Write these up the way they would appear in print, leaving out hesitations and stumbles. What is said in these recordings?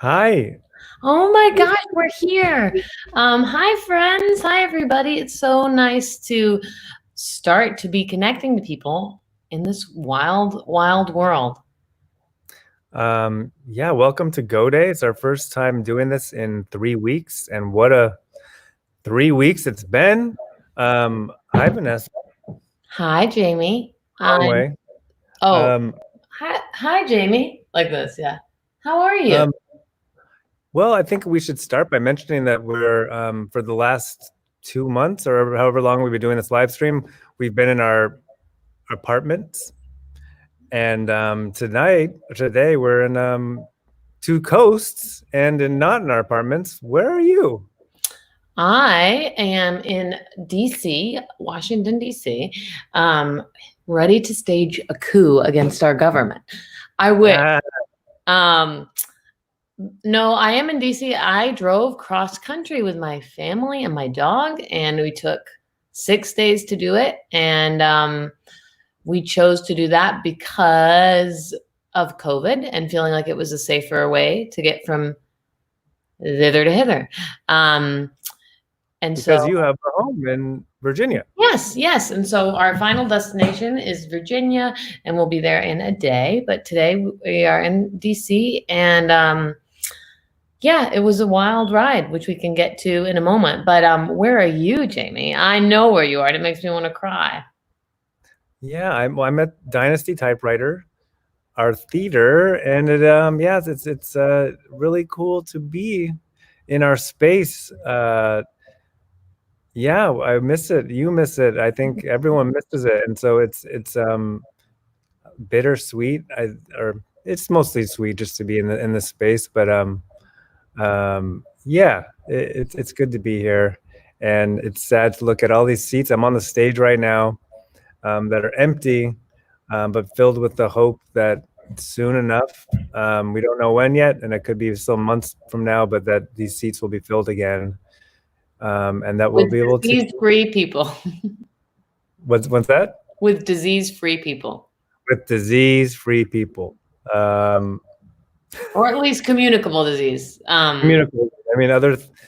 Hi. Oh my gosh, we're here. Hi, friends. Hi, everybody. It's so nice to start to be connecting to people in this wild, wild world. Yeah, welcome to Go Day. It's our first time doing this in 3 weeks, and what a 3 weeks it's been. Hi, Vanessa. Hi, Jamie. Long way. Um, Hi, Jamie. Like this, yeah. How are you? well, I think we should start by mentioning that we're for the last 2 months or however long we've been doing this live stream, we've been in our apartments, and today we're in two coasts and not in our apartments. Where are you? I am in DC, Washington, DC, ready to stage a coup against our government. I wish. Um, No, I am in DC. I drove cross country with my family and my dog, and we took 6 days to do it. And we chose to do that because of COVID and feeling like it was a safer way to get from thither to hither. Because you have a home in Virginia. Yes. And so our final destination is Virginia, and we'll be there in a day. But today we are in DC, and yeah, it was a wild ride, which we can get to in a moment. But where are you, Jamie? I know where you are, and it makes me want to cry. Yeah, I'm at Dynasty Typewriter, our theater, and it's really cool to be in our space. Yeah, I miss it. You miss it. I think everyone misses it, and so it's bittersweet. Or it's mostly sweet just to be in the space, but yeah, it's good to be here, and it's sad to look at all these seats. I'm on the stage right now that are empty, but filled with the hope that soon enough, we don't know when yet, and it could be some months from now, but that these seats will be filled again, and that we'll be able to. Disease-free people. What's that? With disease-free people. With disease-free people. Or at least communicable disease. Communicable. I mean,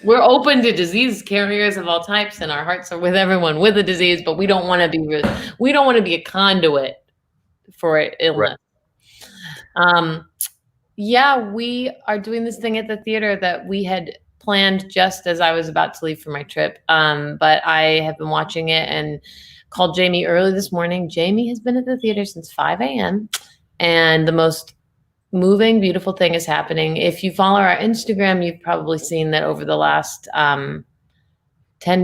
we're open to disease carriers of all types, and our hearts are with everyone with a disease, but we don't want to be a conduit for illness. Right. Yeah, we are doing this thing at the theater that we had planned just as I was about to leave for my trip. But I have been watching it and called Jamie early this morning. Jamie has been at the theater since 5 a.m. and the most moving, beautiful thing is happening. If you follow our Instagram, you've probably seen that over the last 10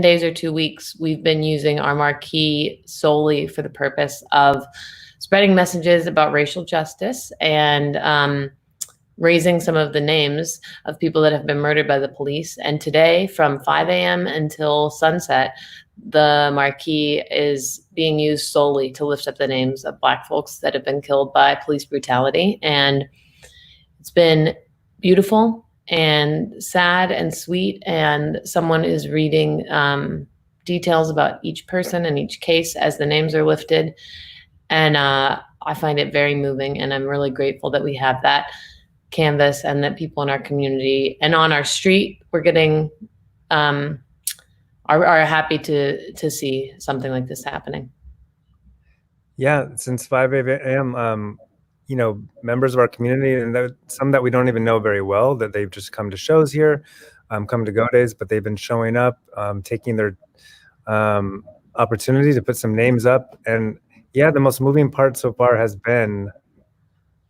days or 2 weeks, we've been using our marquee solely for the purpose of spreading messages about racial justice and raising some of the names of people that have been murdered by the police. And today, from 5 a.m. until sunset, the marquee is being used solely to lift up the names of Black folks that have been killed by police brutality. And it's been beautiful and sad and sweet. And someone is reading details about each person and each case as the names are lifted. And I find it very moving. And I'm really grateful that we have that canvas and that people in our community and on our street, we're getting are happy to see something like this happening. Yeah, since 5 a.m., members of our community, and some that we don't even know very well, that they've just come to shows here, come to Go Days, but they've been showing up, taking their opportunity to put some names up. And yeah, the most moving part so far has been,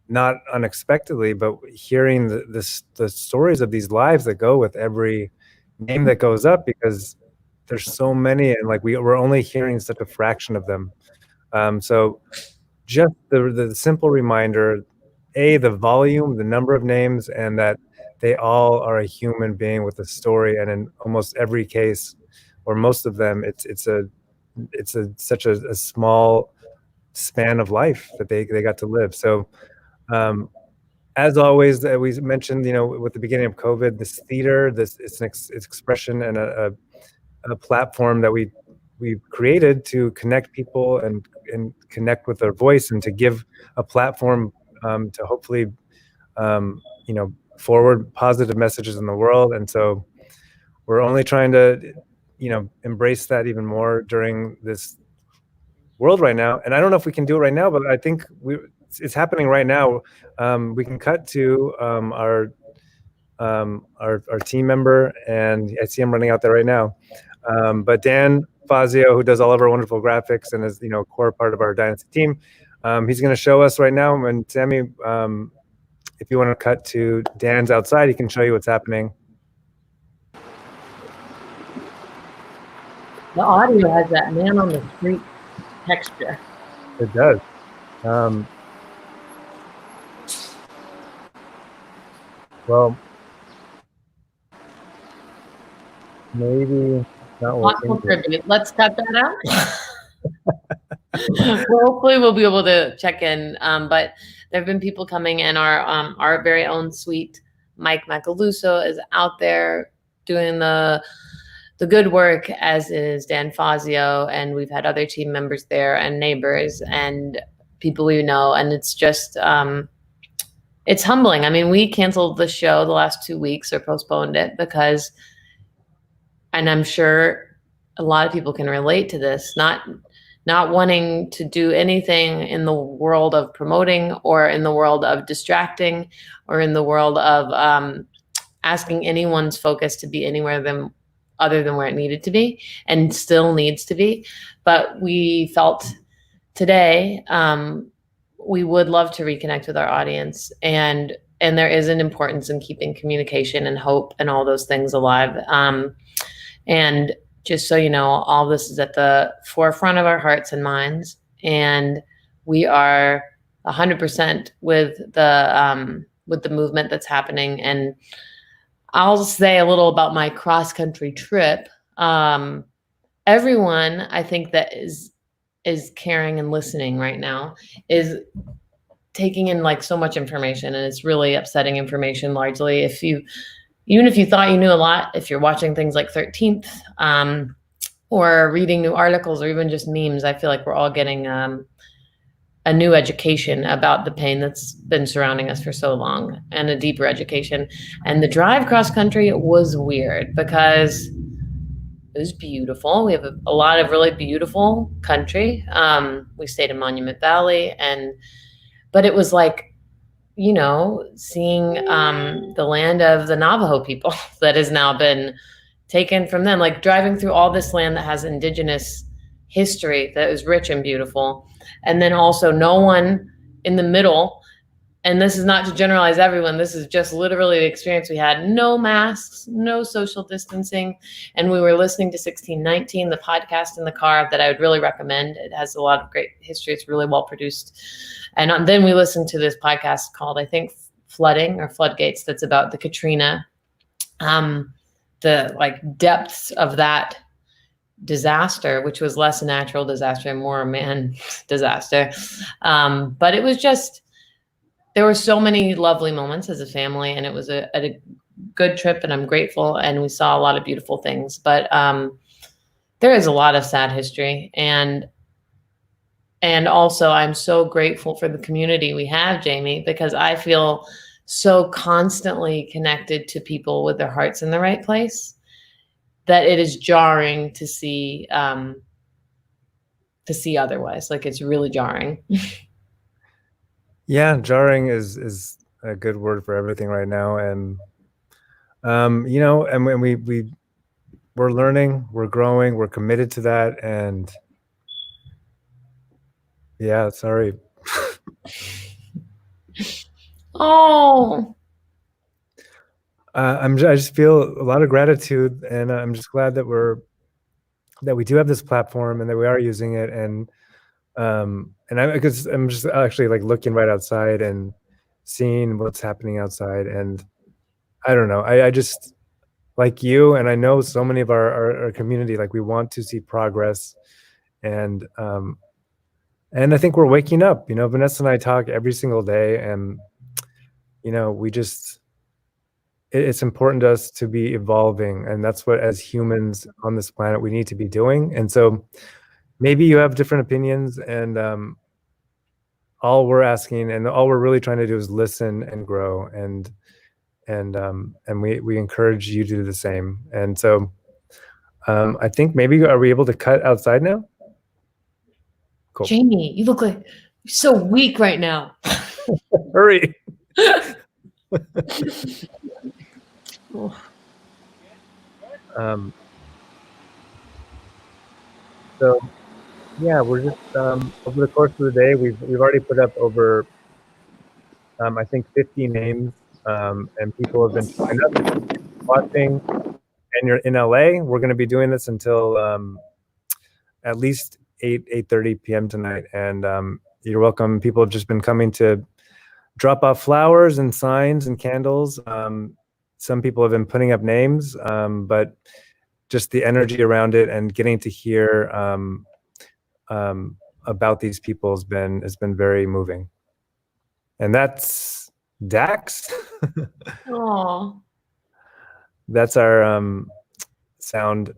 not unexpectedly, but hearing the stories of these lives that go with every name that goes up, because there's so many, and like we're only hearing such a fraction of them. So just the simple reminder, the volume, the number of names, and that they all are a human being with a story. And in almost every case, or most of them, it's such a small span of life that they got to live. So as always, we mentioned, with the beginning of COVID, this theater, it's an expression and a platform that we've created to connect people and connect with their voice, and to give a platform to hopefully forward positive messages in the world. And so we're only trying to, embrace that even more during this world right now. And I don't know if we can do it right now, but I think it's happening right now. We can cut to our team member, and I see him running out there right now. But Dan Fazio, who does all of our wonderful graphics and is, a core part of our Dynasty team, he's going to show us right now. And Sammy, if you want to cut to Dan's outside, he can show you what's happening. The audio has that man on the street texture. It does. Well, maybe not working. Let's cut that out. Well, hopefully we'll be able to check in. But there have been people coming, and our very own sweet Mike Macaluso is out there doing the good work, as is Dan Fazio, and we've had other team members there and neighbors and people we know, and it's just it's humbling. I mean, we canceled the show the last 2 weeks or postponed it because, and I'm sure a lot of people can relate to this, not wanting to do anything in the world of promoting or in the world of distracting or in the world of asking anyone's focus to be anywhere other than where it needed to be and still needs to be. But we felt today we would love to reconnect with our audience, and there is an importance in keeping communication and hope and all those things alive. And just so you know, all this is at the forefront of our hearts and minds, and we are 100% with the movement that's happening. And I'll say a little about my cross-country trip. Everyone, I think, that is caring and listening right now is taking in like so much information, and it's really upsetting information largely. Even if you thought you knew a lot, if you're watching things like 13th or reading new articles or even just memes, I feel like we're all getting a new education about the pain that's been surrounding us for so long, and a deeper education. And the drive cross country was weird because it was beautiful. We have a lot of really beautiful country. We stayed in Monument Valley, but it was like, seeing the land of the Navajo people that has now been taken from them, like driving through all this land that has indigenous history that is rich and beautiful. And then also no one in the middle. And this is not to generalize everyone. This is just literally the experience we had. No masks, no social distancing. And we were listening to 1619, the podcast in the car that I would really recommend. It has a lot of great history. It's really well produced. And then we listened to this podcast called, I think, Flooding or Floodgates, that's about the Katrina, the like depths of that disaster, which was less a natural disaster and more a man disaster. But it was just, there were so many lovely moments as a family, and it was a good trip, and I'm grateful, and we saw a lot of beautiful things. But there is a lot of sad history, and also I'm so grateful for the community we have, Jamie, because I feel so constantly connected to people with their hearts in the right place that it is jarring to see otherwise. Like, it's really jarring. Yeah, jarring is a good word for everything right now. And and when we're learning, we're growing, we're committed to that. And yeah, sorry. Oh, I just feel a lot of gratitude, and I'm just glad that we do have this platform and that we are using it. And because I'm just actually like looking right outside and seeing what's happening outside. And I don't know, I just, like you, and I know so many of our community, like we want to see progress. And I think we're waking up. Vanessa and I talk every single day, and we just, it's important to us to be evolving, and that's what, as humans on this planet, we need to be doing. And so maybe you have different opinions, and all we're asking and all we're really trying to do is listen and grow. And we encourage you to do the same. And so I think maybe, are we able to cut outside now? Cool. Jamie, you look like you're so weak right now. Hurry. So yeah, we're just over the course of the day, we've already put up over I think 50 names, and people have been showing up, watching. And you're in LA, we're going to be doing this until at least 8:30 p.m. tonight. And you're welcome. People have just been coming to drop off flowers and signs and candles. Some people have been putting up names, but just the energy around it and getting to hear about these people has been very moving. And that's Dax. Oh, That's our sound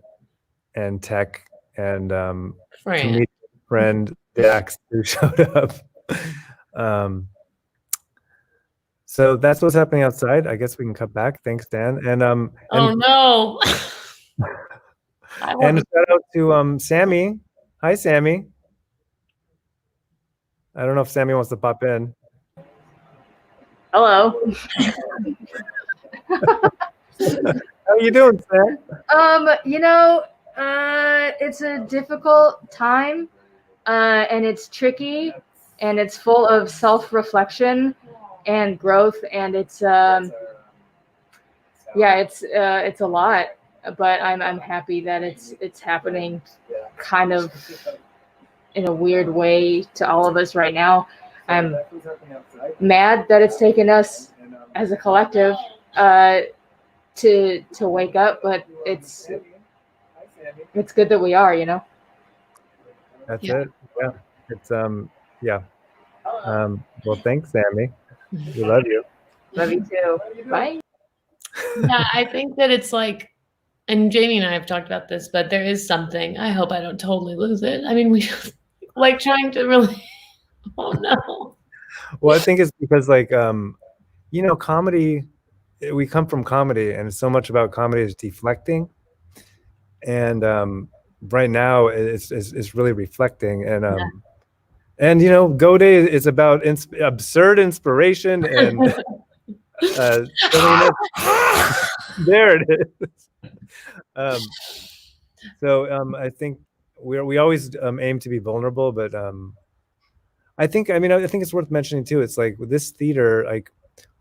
and tech and comedian friend Dax, who showed up. So that's what's happening outside. I guess we can cut back. Thanks, Dan. And oh no. And shout out to Sammy. Hi, Sammy. I don't know if Sammy wants to pop in. Hello. How you doing, Sam? You know, it's a difficult time, and it's tricky, and it's full of self-reflection and growth, and it's yeah, it's a lot, but I'm happy that it's happening kind of in a weird way to all of us right now. I'm mad that it's taken us as a collective to wake up, but it's good that we are, you know. That's it. Yeah. It's yeah. Well, thanks, Sammy. We love you. Love you too. Bye. Yeah, I think that it's like, and Jamie and I have talked about this, but there is something. I hope I don't totally lose it. I mean, we like trying to really. Oh no. Well, I think it's because, like, you know, comedy. We come from comedy, and so much about comedy is deflecting. And right now, it's really reflecting. And and you know, Go Day is about absurd inspiration and there it is. So I think we always aim to be vulnerable, but I think it's worth mentioning too. It's like with this theater, like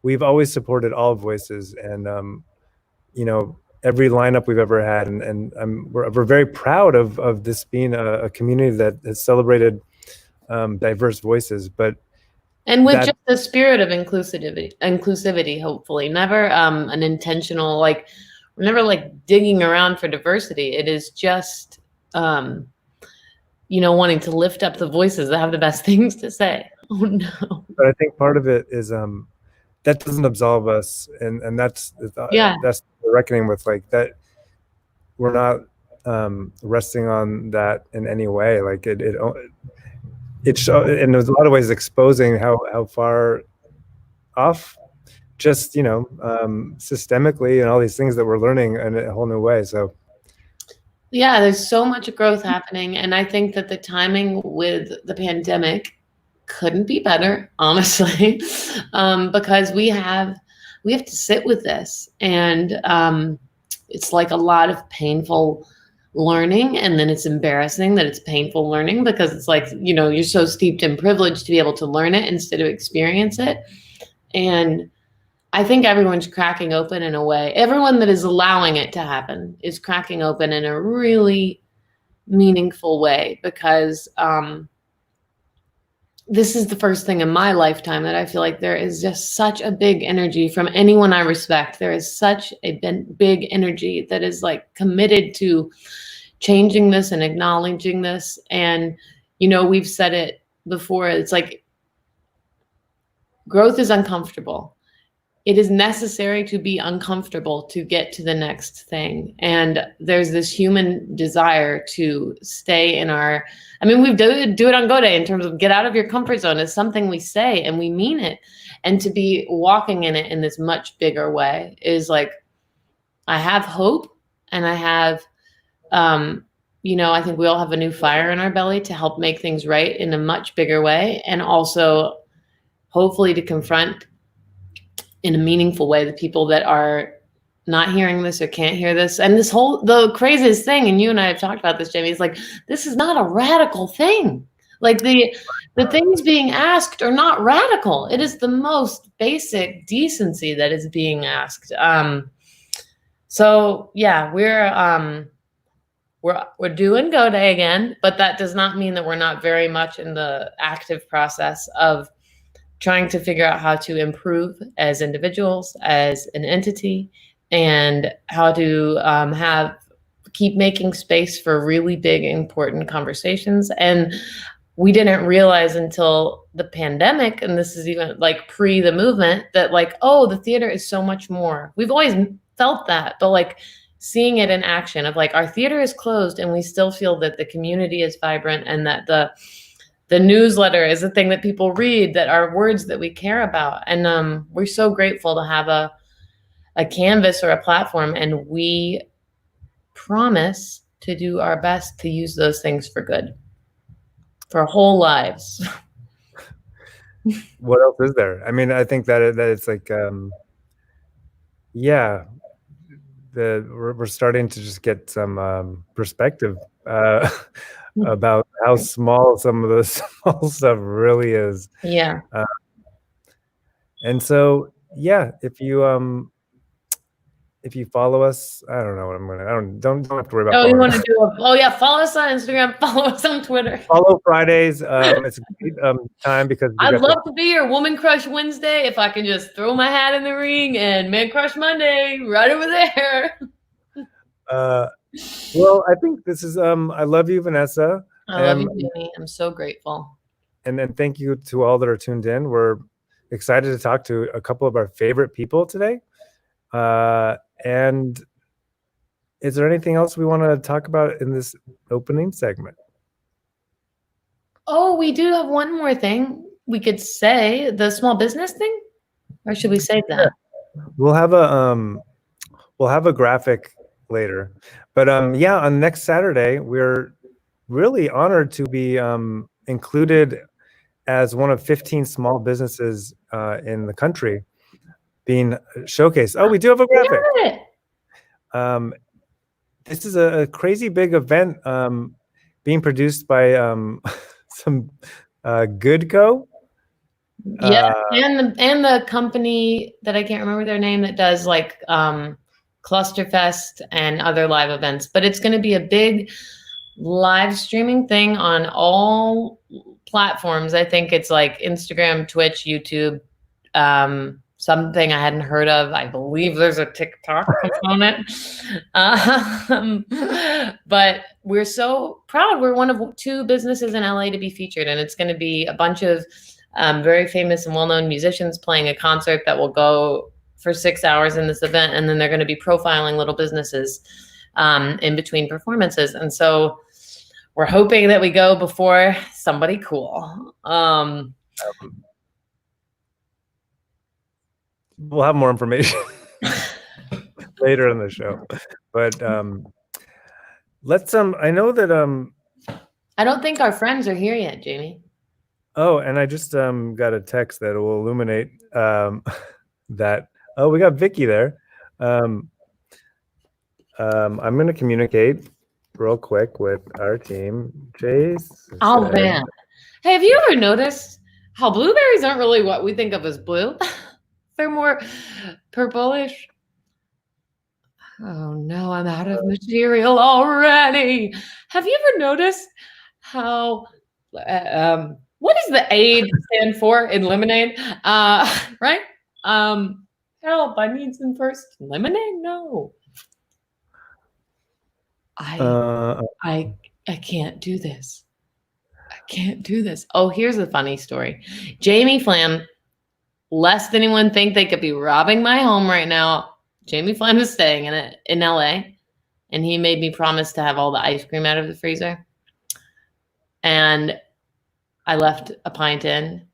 we've always supported all voices, and you know, every lineup we've ever had, and we're very proud of this being a community that has celebrated diverse voices, but and with just the spirit of inclusivity, hopefully, never an intentional, like, we're never like digging around for diversity. It is just you know, wanting to lift up the voices that have the best things to say. Oh no. But I think part of it is that doesn't absolve us, and that's the reckoning with, like, that we're not resting on that in any way. Like it in a lot of ways exposing how far off, just, you know, systemically, and all these things that we're learning in a whole new way. So yeah, there's so much growth happening, and I think that the timing with the pandemic couldn't be better, honestly, because we have to sit with this, and it's like a lot of painful learning, and then it's embarrassing that it's painful learning, because it's like, you know, you're so steeped in privilege to be able to learn it instead of experience it. And I think everyone's cracking open in a way. Everyone that is allowing it to happen is cracking open in a really meaningful way, because this is the first thing in my lifetime that I feel like there is just such a big energy from anyone I respect. There is such a big energy that is like committed to changing this and acknowledging this. And, you know, we've said it before, it's like growth is uncomfortable. it is necessary to be uncomfortable to get to the next thing. And there's this human desire to stay in our, I mean, we do it on Go Day in terms of get out of your comfort zone is something we say and we mean it. And to be walking in it in this much bigger way is like, I have hope and I have, you know, I think we all have a new fire in our belly to help make things right in a much bigger way. And also hopefully to confront in a meaningful way the people that are not hearing this or can't hear this. And this whole, the craziest thing, and you and I have talked about this, Jamie, is like, this is not a radical thing. Like the things being asked are not radical. It is the most basic decency that is being asked. So yeah, we're doing Go Day again, but that does not mean that we're not very much in the active process of trying to figure out how to improve as individuals, as an entity, and how to keep making space for really big, important conversations. And we didn't realize until the pandemic, and this is even like pre the movement, that like, oh, the theater is so much more. We've always felt that, but like seeing it in action of like our theater is closed and we still feel that the community is vibrant and that the newsletter is a thing that people read, that are words that we care about. And we're so grateful to have a canvas or a platform, and we promise to do our best to use those things for good, for our whole lives. What else is there? I mean, I think that it's like, yeah, we're starting to just get some perspective about how small some of the small stuff really is. Yeah. And so, yeah, if you follow us, I don't know what I'm gonna. Don't have to worry about. Oh, you want to do? Follow us on Instagram. Follow us on Twitter. Follow Fridays. It's a great time because I'd love to be your Woman Crush Wednesday if I can just throw my hat in the ring, and Man Crush Monday right over there. Well, I think this is. I love you, Vanessa. I love you, Jamie. I'm so grateful. And then thank you to all that are tuned in. We're excited to talk to a couple of our favorite people today. And is there anything else we want to talk about in this opening segment? Oh, we do have one more thing we could say, the small business thing, or should we save that? We'll have a graphic later, but yeah, on next Saturday, we're really honored to be included as one of 15 small businesses in the country being showcased. Oh, we do have a graphic. This is a crazy big event being produced by some Goodco. Yeah, and the company that I can't remember their name that does like Clusterfest and other live events. But it's going to be a big live streaming thing on all platforms. I think it's like Instagram, Twitch, YouTube, something I hadn't heard of. I believe there's a TikTok component. But we're so proud. We're one of 2 businesses in LA to be featured, and it's going to be a bunch of very famous and well-known musicians playing a concert that will go for 6 hours in this event, and then they're going to be profiling little businesses in between performances. And so we're hoping that we go before somebody cool. We'll have more information later in the show, but let's I know that I don't think our friends are here yet, Jamie. Oh, and I just got a text that will illuminate that. Oh, we got Vicky there. I'm going to communicate real quick with our team. Chase. Oh man, hey, have you ever noticed how blueberries aren't really what we think of as blue? They're more purplish. Oh no, I'm out of material already. Have you ever noticed how what does the AID stand for in lemonade? Right? Help, I need some first lemonade. No. I can't do this. I can't do this. Oh, here's a funny story. Jamie Flam lest anyone think they could be robbing my home right now, Jamie Flam is staying in LA, and he made me promise to have all the ice cream out of the freezer. And I left a pint in,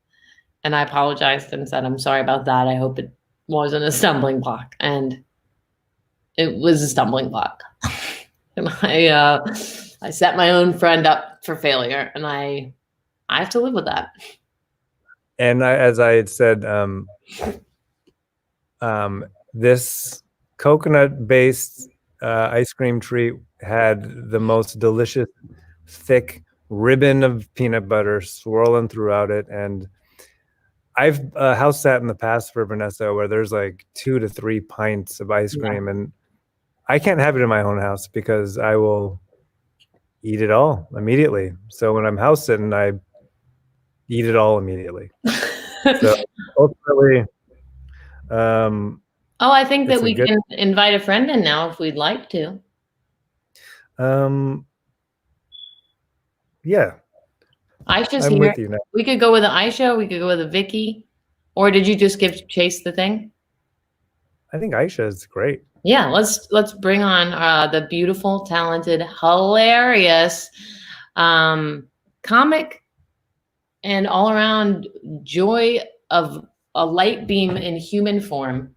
and I apologized and said, I'm sorry about that. I hope it wasn't a stumbling block. And it was a stumbling block. And I set my own friend up for failure, and I have to live with that. And as I had said, this coconut-based ice cream treat had the most delicious, thick ribbon of peanut butter swirling throughout it. And I've house sat in the past for Vanessa where there's like 2 to 3 pints of ice cream, and I can't have it in my own house because I will eat it all immediately. So when I'm house sitting, I eat it all immediately. So ultimately, I think that we can invite a friend in now if we'd like to. Yeah. Aisha's I'm here. with you now. We could go with an Aisha. We could go with a Vicky. Or did you just give Chase the thing? I think Aisha is great. Yeah, let's bring on the beautiful, talented, hilarious comic and all around joy of a light beam in human form,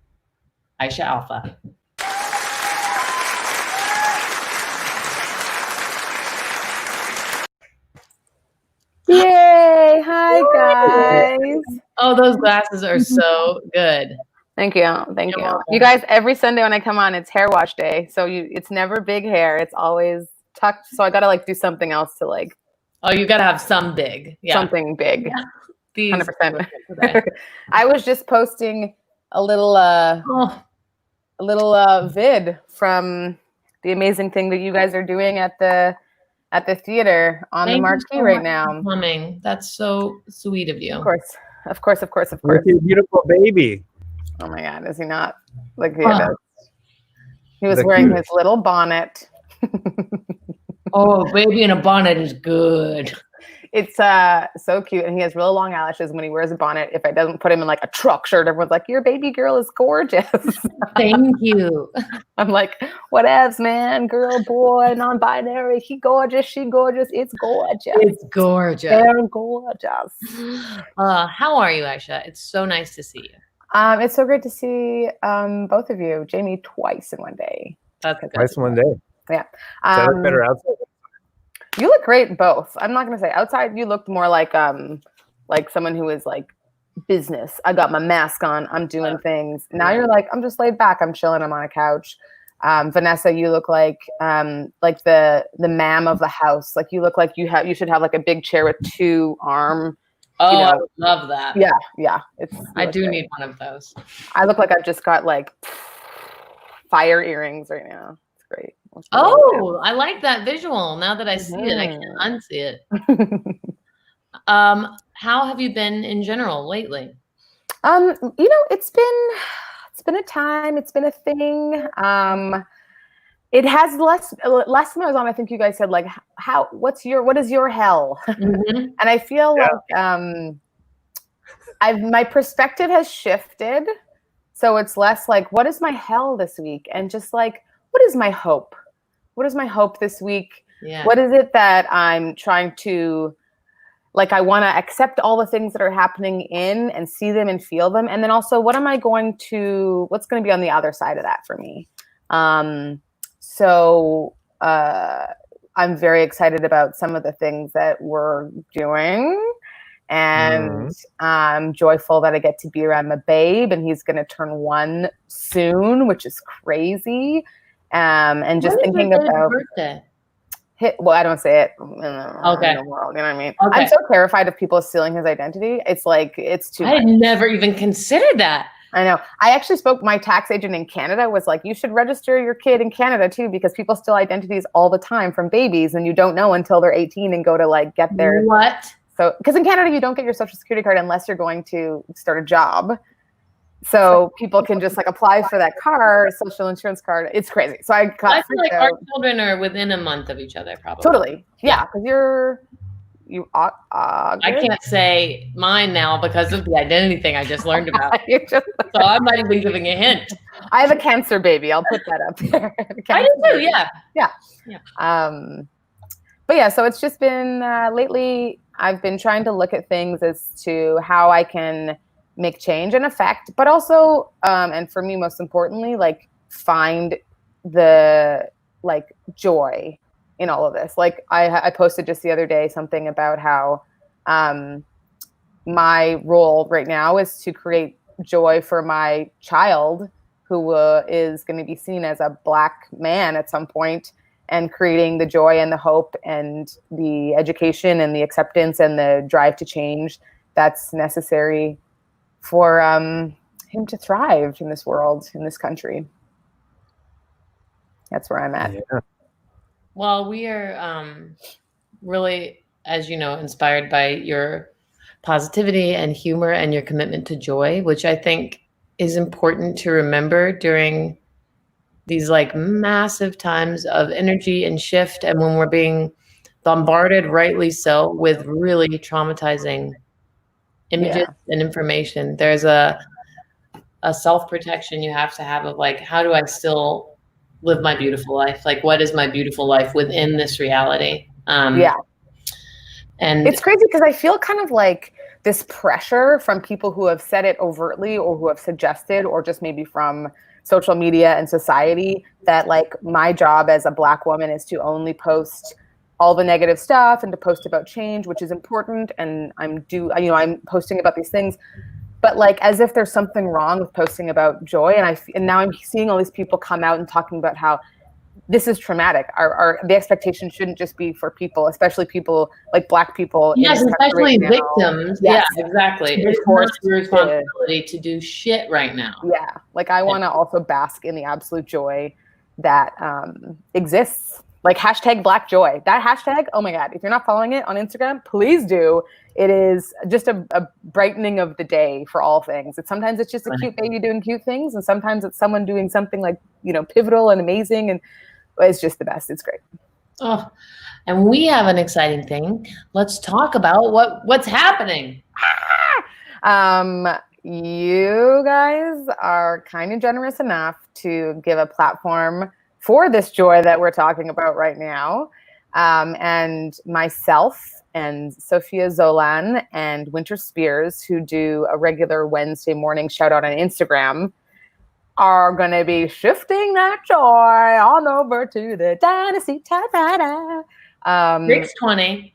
Aisha Alfa. Yay! Hi guys. Oh, those glasses are so good. Thank you. Thank you. You guys, every Sunday when I come on, it's hair wash day. So it's never big hair. It's always tucked. So I gotta like do something else to like. Oh, you gotta have some big. Yeah. Something big. Yeah. 100%. I was just posting a little vid from the amazing thing that you guys are doing at the theater on the marquee right now. Coming. That's so sweet of you. Of course. With your beautiful baby. Oh my God, is he not? Like he was wearing his little bonnet. Oh, baby in a bonnet is good. It's so cute, and he has really long eyelashes when he wears a bonnet. If I doesn't put him in like a truck shirt, everyone's like, "Your baby girl is gorgeous." Thank you. I'm like, "Whatevs, man, girl, boy, non-binary. He gorgeous, she gorgeous. It's gorgeous. It's gorgeous. They're gorgeous." How are you, Aisha? It's so nice to see you. It's so great to see both of you, Jamie, twice in one day. That's good. Twice in one day. Yeah. Better outside. You look great both. I'm not gonna say outside. You looked more like someone who is like business. I got my mask on. I'm doing things. Now you're like, I'm just laid back. I'm chilling. I'm on a couch. Vanessa, you look like the ma'am of the house. Like you look like you should have like a big chair with 2 arm. Oh, I would love that. Yeah. I do need one of those. I look like I've just got like fire earrings right now. It's great. Oh, I like that visual. Now that I see it, I can't unsee it. How have you been in general lately? It's been a time. It's been a thing. It has last time I was on, I think you guys said like, what is your hell? Mm-hmm. And I feel like my perspective has shifted. So it's less like, what is my hell this week? And just like, what is my hope? What is my hope this week? Yeah. What is it that I'm trying to, like, I want to accept all the things that are happening in and see them and feel them. And then also, what's going to be on the other side of that for me? So I'm very excited about some of the things that we're doing. And I'm joyful that I get to be around my babe, and he's going to turn 1 soon, which is crazy. And just thinking about birthday? Well, I don't say it in Okay. the world, you know what I mean? Okay. I'm so terrified of people stealing his identity. It's like, it's too much. I had never even considered that. I know. I actually my tax agent in Canada was like, you should register your kid in Canada too, because people steal identities all the time from babies, and you don't know until they're 18 and go to like get their. What? So, because in Canada, you don't get your social security card unless you're going to start a job. So people can just like apply for that social insurance card. It's crazy. So I feel like our children are within a month of each other, probably. Totally. Yeah. Because I can't say mine now because of the identity thing I just learned about. So I'm not even giving a hint. I have a Cancer baby. I'll put that up there. I do too. Yeah. But yeah, so it's just been lately. I've been trying to look at things as to how I can make change and effect, but also, and for me, most importantly, like find the like joy in all of this. Like I posted just the other day something about how my role right now is to create joy for my child who is going to be seen as a Black man at some point, and creating the joy and the hope and the education and the acceptance and the drive to change that's necessary for him to thrive in this world, in this country. That's where I'm at. Yeah. Well, we are really, as you know, inspired by your positivity and humor and your commitment to joy, which I think is important to remember during these like massive times of energy and shift, and when we're being bombarded, rightly so, with really traumatizing images and information. There's a self-protection you have to have of like, how do I still live my beautiful life? Like, what is my beautiful life within this reality? And it's crazy because I feel kind of like this pressure from people who have said it overtly or who have suggested, or just maybe from social media and society, that like my job as a Black woman is to only post all the negative stuff and to post about change, which is important. And I'm posting about these things, but like as if there's something wrong with posting about joy. And now I'm seeing all these people come out and talking about how this is traumatic. The expectation shouldn't just be for people, especially people like Black people. Yes, especially right victims. Yes. Yeah, exactly. It's not your responsibility to do shit right now. Yeah, like I want to also bask in the absolute joy that exists. Like hashtag Black Joy. That hashtag, oh my God, if you're not following it on Instagram, please do. It is just a brightening of the day for all things. Sometimes it's just a cute baby doing cute things, and sometimes it's someone doing something like, pivotal and amazing, and it's just the best. It's great. Oh, and we have an exciting thing. Let's talk about what's happening. You guys are kind of generous enough to give a platform for this joy that we're talking about right now. And myself and Sophia Zolan and Winter Spears, who do a regular Wednesday morning shout out on Instagram, are going to be shifting that joy on over to the Dynasty Typewriter. 6/20.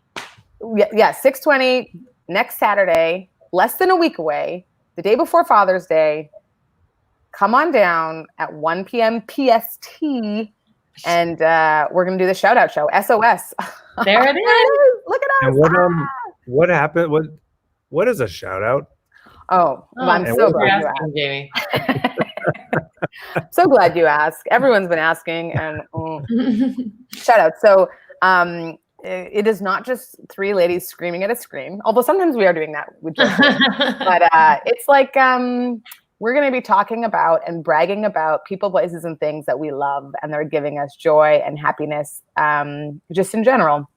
Yeah, 6/20 next Saturday, less than a week away, the day before Father's Day. Come on down at 1 p.m. PST, and we're going to do the shout out show, SOS. There it is. Look at us. And what happened? What is a shout out? I'm so glad you asked, Jamie. So glad you asked. Everyone's been asking, and shout out. So it is not just three ladies screaming at a screen, although sometimes we are doing that with but it's like we're going to be talking about and bragging about people, places, and things that we love, and they're giving us joy and happiness just in general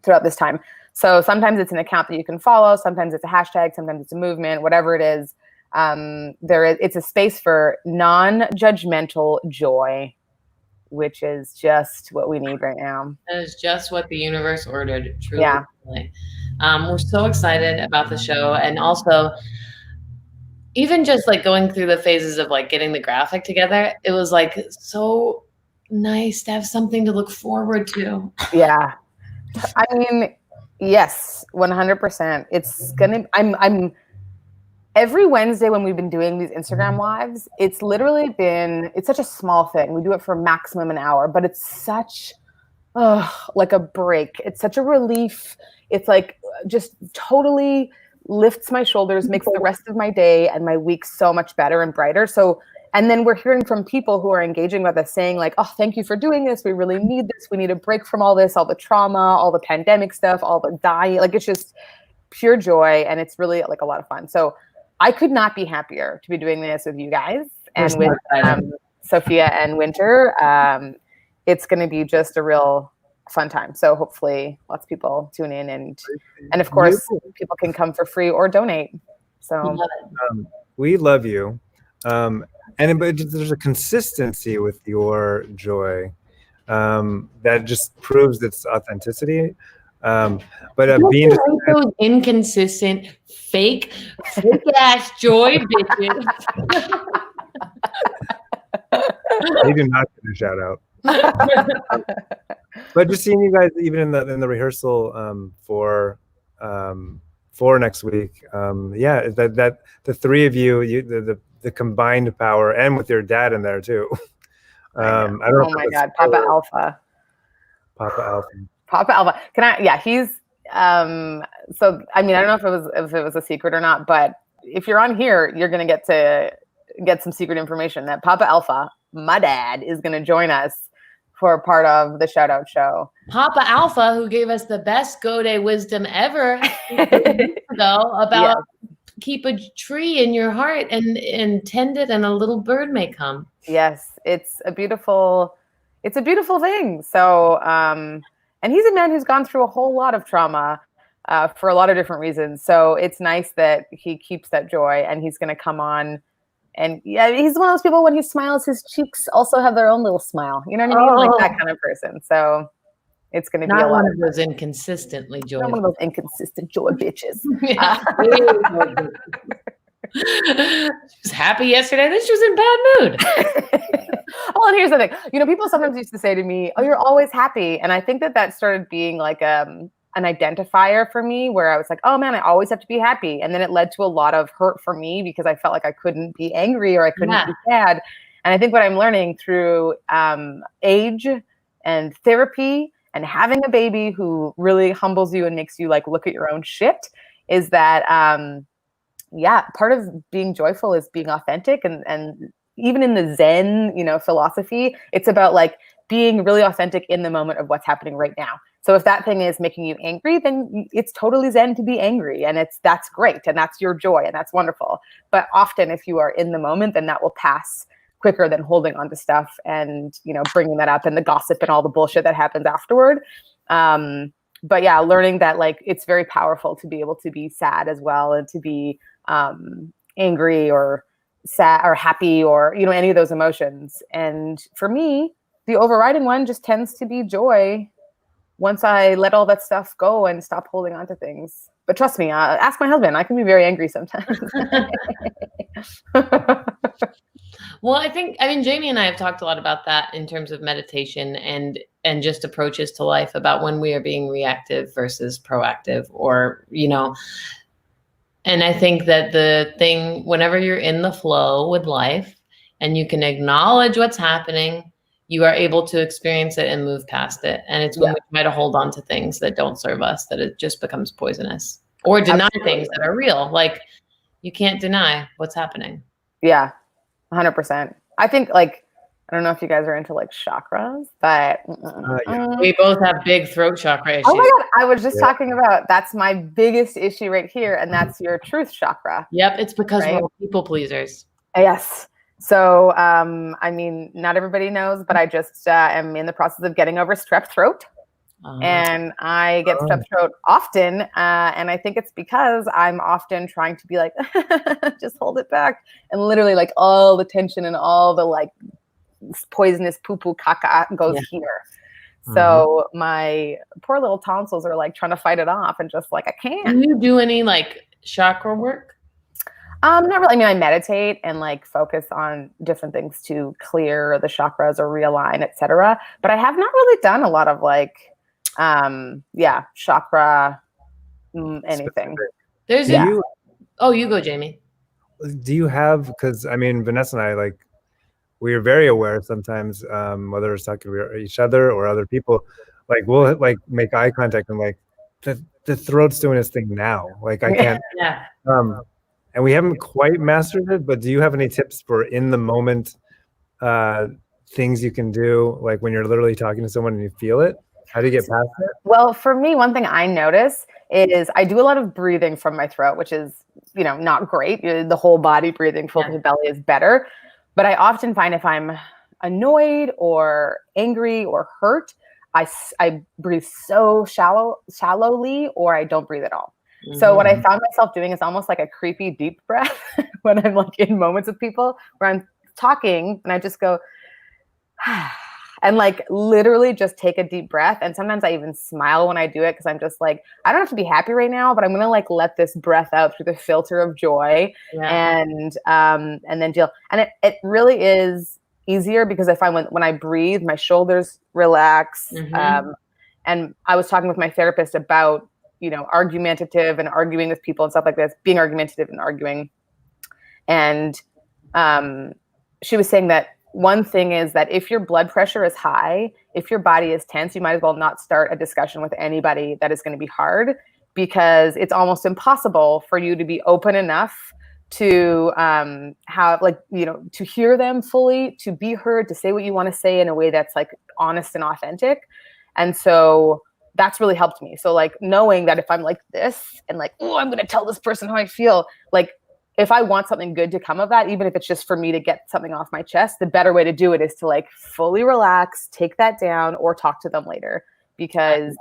throughout this time. So sometimes it's an account that you can follow, sometimes it's a hashtag, sometimes it's a movement, whatever it is. It's a space for non-judgmental joy, which is just what we need right now. That is just what the universe ordered. Truly. Yeah. We're so excited about the show, and also even just like going through the phases of like getting the graphic together, it was like so nice to have something to look forward to. Yeah. I mean, yes, 100%. It's gonna, I'm every Wednesday when we've been doing these Instagram lives, it's literally been, it's such a small thing. We do it for maximum an hour, but it's such like a break. It's such a relief. It's like just totally lifts my shoulders, makes the rest of my day and my week so much better and brighter. So, and then we're hearing from people who are engaging with us saying like, oh, thank you for doing this. We really need this. We need a break from all this, all the trauma, all the pandemic stuff, all the dying. Like it's just pure joy. And it's really like a lot of fun. So I could not be happier to be doing this with you guys and with Sophia and Winter. It's going to be just a real fun time. So hopefully lots of people tune in, and of course people can come for free or donate. So we love you. But there's a consistency with your joy that just proves its authenticity. But being just those inconsistent, fake ass joy bitches. they do not get a shout out. But just seeing you guys even in the rehearsal for next week, that the three of you, the combined power, and with your dad in there too. I don't know. Oh my God, Papa Alpha. Can I? Yeah, he's. So I mean, I don't know if it was a secret or not, but if you're on here, you're gonna get some secret information that Papa Alpha, my dad, is gonna join us for part of the shout out show. Papa Alpha, who gave us the best go day wisdom ever, about keep a tree in your heart and tend it, and a little bird may come. Yes, it's a beautiful thing. So, and he's a man who's gone through a whole lot of trauma for a lot of different reasons. So it's nice that he keeps that joy, and he's going to come on. And yeah, he's one of those people, when he smiles, his cheeks also have their own little smile. You know what I mean? Like that kind of person. So it's going to be a lot one of those inconsistently joy. Not one of those inconsistent joy bitches. She was happy yesterday, then she was in bad mood. Well, and here's the thing. You know, people sometimes used to say to me, "Oh, you're always happy," and I think that started being like an identifier for me, where I was like, "Oh man, I always have to be happy," and then it led to a lot of hurt for me because I felt like I couldn't be angry or I couldn't be sad. And I think what I'm learning through age and therapy and having a baby who really humbles you and makes you like look at your own shit is that part of being joyful is being authentic, and even in the Zen, philosophy, it's about like being really authentic in the moment of what's happening right now. So if that thing is making you angry, then it's totally Zen to be angry, and that's great, and that's your joy, and that's wonderful. But often, if you are in the moment, then that will pass quicker than holding on to stuff and bringing that up and the gossip and all the bullshit that happens afterward. But yeah, learning that like it's very powerful to be able to be sad as well, and to be angry or sad or happy or any of those emotions. And for me, the overriding one just tends to be joy once I let all that stuff go and stop holding on to things. But trust me, ask my husband. I can be very angry sometimes. Well, I mean, Jamie and I have talked a lot about that in terms of meditation and just approaches to life, about when we are being reactive versus proactive, or, and I think that the thing, whenever you're in the flow with life and you can acknowledge what's happening, you are able to experience it and move past it. And it's when we try to hold on to things that don't serve us that it just becomes poisonous, or deny things that are real. Like, you can't deny what's happening. Yeah, 100%. I think, like, I don't know if you guys are into like chakras, but we both have big throat chakra issues. Oh my God, I was just talking about, that's my biggest issue right here, and that's your truth chakra. Yep, it's because we're people pleasers. Yes. So, I mean, not everybody knows, but I just am in the process of getting over strep throat. And I get strep throat often. And I think it's because I'm often trying to be like, just hold it back. And literally like all the tension and all the like poisonous poo-poo caca goes here. So my poor little tonsils are like trying to fight it off, and just like, I can't. Do you do any like chakra work? Not really. I mean, I meditate and like focus on different things to clear the chakras or realign, etc. But I have not really done a lot of like, chakra anything. There's you go, Jamie. Do you have, because I mean, Vanessa and I, like, we are very aware sometimes, whether it's talking to each other or other people, like we'll like make eye contact and like the throat's doing its thing now. Like I can't. And we haven't quite mastered it, but do you have any tips for in the moment things you can do, like when you're literally talking to someone and you feel it? How do you get past it? Well, for me, one thing I notice is I do a lot of breathing from my throat, which is, not great. The whole body breathing from the belly is better. But I often find if I'm annoyed or angry or hurt, I breathe so shallowly, or I don't breathe at all. So what I found myself doing is almost like a creepy deep breath when I'm like in moments with people where I'm talking and I just go and like literally just take a deep breath. And sometimes I even smile when I do it because I'm just like, I don't have to be happy right now, but I'm gonna like let this breath out through the filter of joy and then deal. And it really is easier because I find when I breathe, my shoulders relax. And I was talking with my therapist about, you know, argumentative and arguing with people and stuff like this, being argumentative and arguing. And she was saying that one thing is that if your blood pressure is high, if your body is tense, you might as well not start a discussion with anybody that is going to be hard, because it's almost impossible for you to be open enough to have, like, you know, to hear them fully, to be heard, to say what you want to say in a way that's like honest and authentic. And so that's really helped me. So like knowing that if I'm like this and like, oh, I'm going to tell this person how I feel, like if I want something good to come of that, even if it's just for me to get something off my chest, the better way to do it is to like fully relax, take that down, or talk to them later, because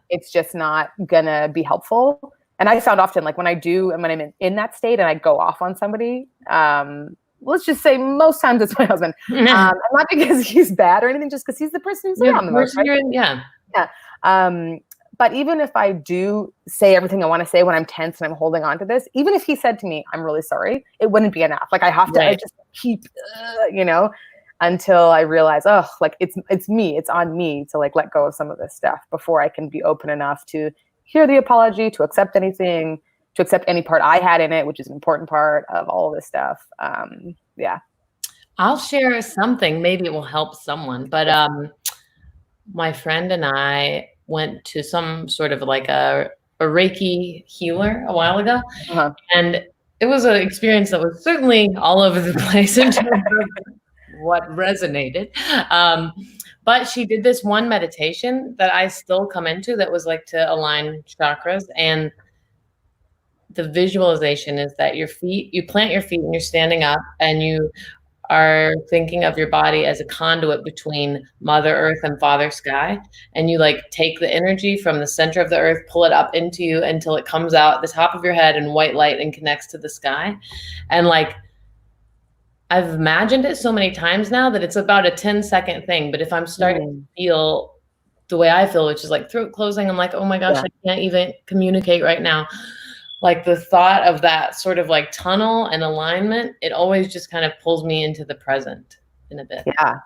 it's just not gonna be helpful. And I found often, like when I do, and when I'm in that state and I go off on somebody, let's just say most times it's my husband, not because he's bad or anything, just because he's the person who's around the most, right? But even if I do say everything I want to say when I'm tense and I'm holding on to this, even if he said to me, I'm really sorry, it wouldn't be enough. Like I have to, I just keep, you know, until I realize, oh, like it's me, it's on me to like let go of some of this stuff before I can be open enough to hear the apology, to accept anything, to accept any part I had in it, which is an important part of all of this stuff. I'll share something. Maybe it will help someone. But my friend and I went to some sort of like a Reiki healer a while ago. And it was an experience that was certainly all over the place in terms of what resonated. But she did this one meditation that I still come into that was like to align chakras. And the visualization is that your feet, you plant your feet and you're standing up and you are thinking of your body as a conduit between Mother Earth and Father Sky. And you like take the energy from the center of the earth, pull it up into you until it comes out the top of your head in white light and connects to the sky. And like, I've imagined it so many times now that it's about a 10-second thing. But if I'm starting to feel the way I feel, which is like throat closing, I'm like, oh my gosh, I can't even communicate right now. Like the thought of that sort of like tunnel and alignment, it always just kind of pulls me into the present in a bit. Yeah.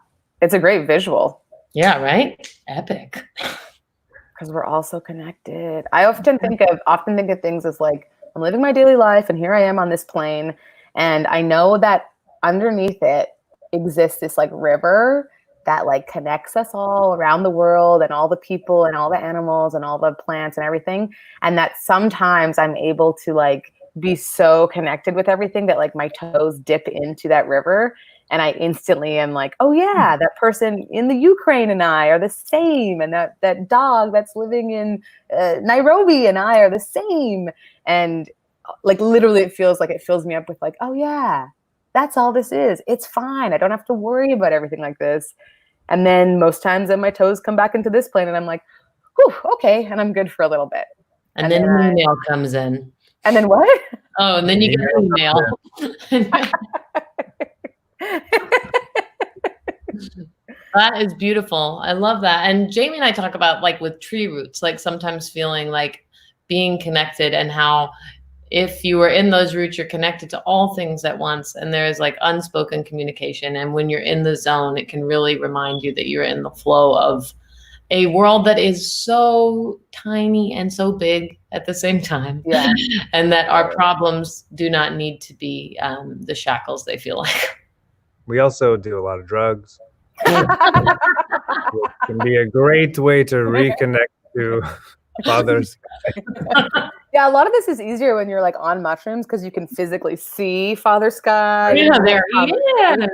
It's a great visual. Yeah. Right. Epic. Because we're all so connected. I often think of things as like, I'm living my daily life and here I am on this plane. And I know that underneath it exists this like river that like connects us all around the world and all the people and all the animals and all the plants and everything. And that sometimes I'm able to like be so connected with everything that like my toes dip into that river. And I instantly am like, oh yeah, that person in the Ukraine and I are the same. And that dog that's living in Nairobi and I are the same. And like, literally it fills me up with like, oh yeah, that's all this is. It's fine. I don't have to worry about everything like this. And then most times then my toes come back into this plane and I'm like, whew, okay. And I'm good for a little bit. And then an email comes in. And then what? Oh, and then you get an email. That is beautiful. I love that. And Jamie and I talk about like with tree roots, like sometimes feeling like being connected and how if you were in those roots, you're connected to all things at once. And there's like unspoken communication. And when you're in the zone, it can really remind you that you're in the flow of a world that is so tiny and so big at the same time. Yeah. And that our problems do not need to be the shackles they feel like. We also do a lot of drugs. It can be a great way to reconnect to Father's Sky. Yeah, a lot of this is easier when you're like on mushrooms because you can physically see Father Sky. Yeah, there he is.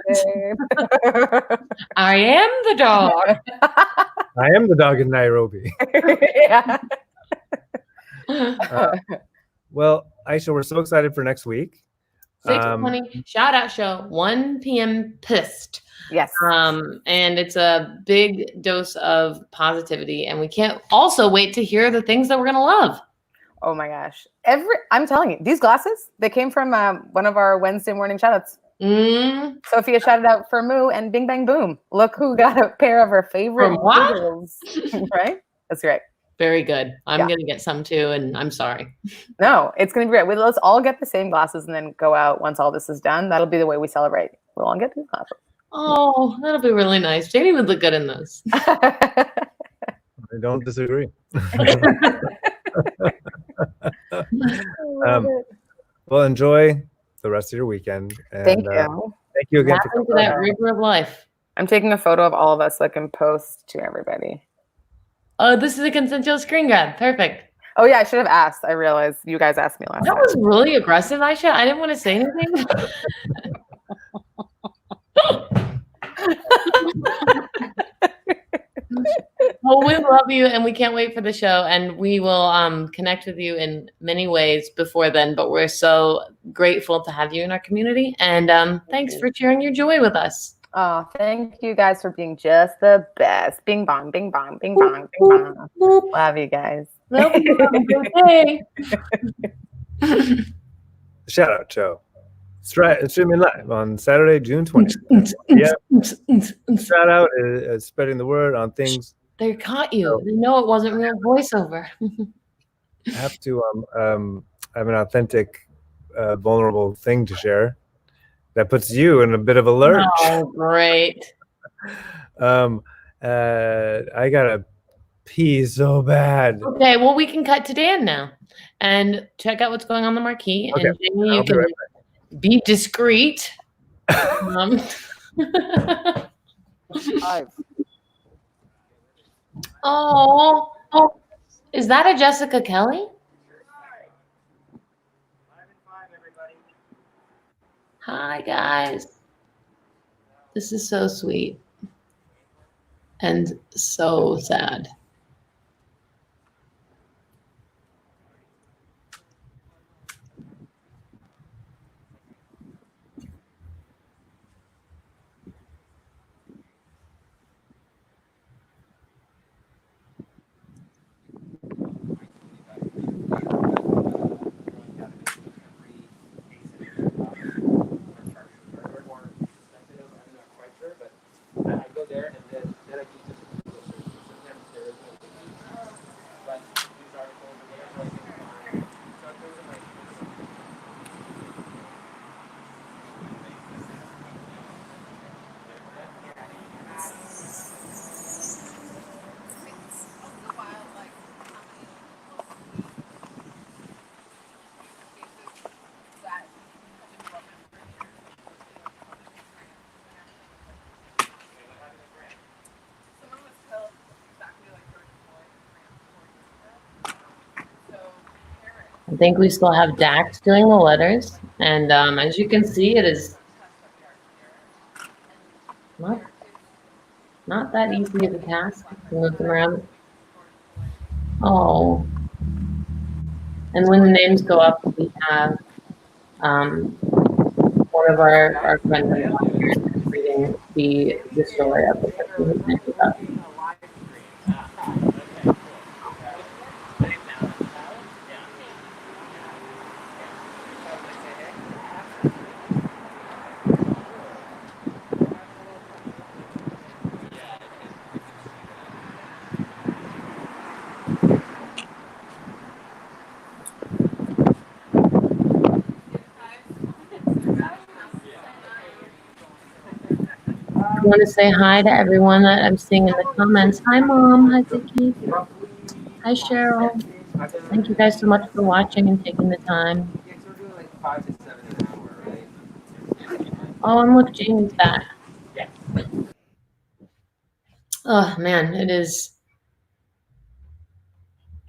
I am the dog. I am the dog in Nairobi. Yeah. Well, Aisha, we're so excited for next week. 6:20 shout out show, 1 p.m. pissed. Yes. And it's a big dose of positivity, and we can't also wait to hear the things that we're gonna love. Oh my gosh. I'm telling you, these glasses, they came from one of our Wednesday morning shoutouts. Sophia shouted out for Moo and Bing Bang Boom. Look who got a pair of her favorite noodles. Right? That's great. Very good. I'm gonna get some too, and I'm sorry. No, it's gonna be great. Let's all get the same glasses and then go out once all this is done. That'll be the way we celebrate. We'll all get these glasses. Oh, that'll be really nice. Jamie would look good in those. I don't disagree. Well, enjoy the rest of your weekend. And, Thank you. Thank you again. For that river of life. I'm taking a photo of all of us so I can post to everybody. Oh, this is a consensual screen grab. Perfect. Oh yeah, I should have asked. I realized you guys asked me last time. That was really aggressive, Aisha. I didn't want to say anything. Well, we love you, and we can't wait for the show, and we will connect with you in many ways before then, but we're so grateful to have you in our community, and thanks for sharing your joy with us. Oh, thank you guys for being just the best. Bing bong, bing bong, bing bong, bing bong. Love you guys. Love you. Have a good day. Shout out show. Streaming live on Saturday, June 20th. Shout out is spreading the word on things. They caught you. They know it wasn't real voiceover. I have to have an authentic, vulnerable thing to share that puts you in a bit of a lurch. Oh, great. I gotta pee so bad. Okay, well, we can cut to Dan now and check out what's going on the marquee. Okay. And Jamie, you can be discreet. Oh, is that a Jessica Kelly? Hi, guys. This is so sweet and so sad. I think we still have Dax doing the letters, and as you can see, it is not that easy of a task to move them around. Oh, and when the names go up, we have one of our friends reading the story of the person who named it up. I want to say hi to everyone that I'm seeing in the comments. Hi, Mom. Hi, Vicky. Hi, Cheryl. Thank you guys so much for watching and taking the time. Oh, and look, Jamie's back. Oh, man, it is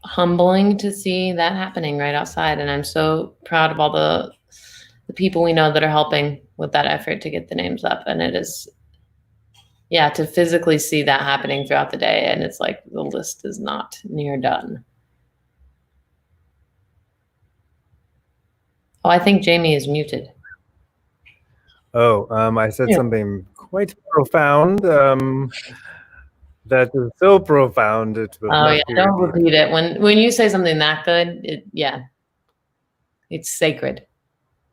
humbling to see that happening right outside. And I'm so proud of all the people we know that are helping with that effort to get the names up. And it is... yeah, to physically see that happening throughout the day, and it's like the list is not near done. Oh, I think Jamie is muted. Oh, I said something quite profound. That is so profound it will Oh not yeah, be don't repeated. repeat it. When you say something that good, it's sacred.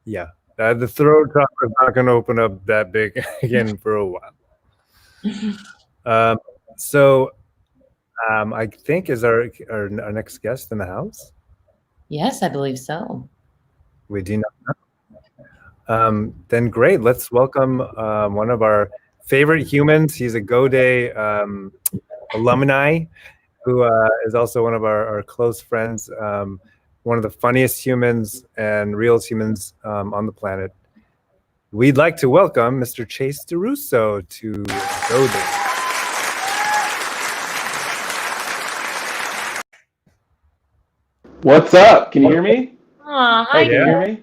Yeah, the throat chakra is not going to open up that big again for a while. So I think is our next guest in the house. Yes, I believe so. We do not know. Then great. Let's welcome one of our favorite humans. He's a Go Day alumni who is also one of our close friends. One of the funniest humans and realest humans on the planet. We'd like to welcome Mr. Chase DuRousseau to Go Day. What's up? Can you hear me? Hi. Hey, can you hear me?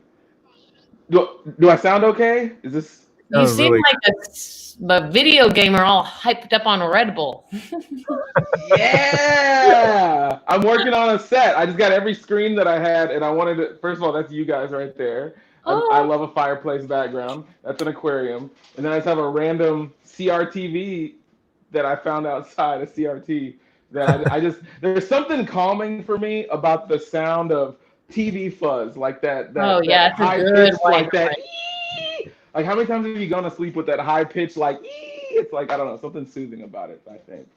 Do I sound okay? Is this? You seem really like a video gamer all hyped up on a Red Bull. Yeah! I'm working on a set. I just got every screen that I had, and I wanted to. First of all, that's you guys right there. I love a fireplace background. That's an aquarium. And then I just have a random CRTV that I found outside, a CRT, that I just, there's something calming for me about the sound of TV fuzz, like that It's high a good pitch, like that. Like, how many times have you gone to sleep with that high pitch, like, it's like, I don't know, something soothing about it, I think.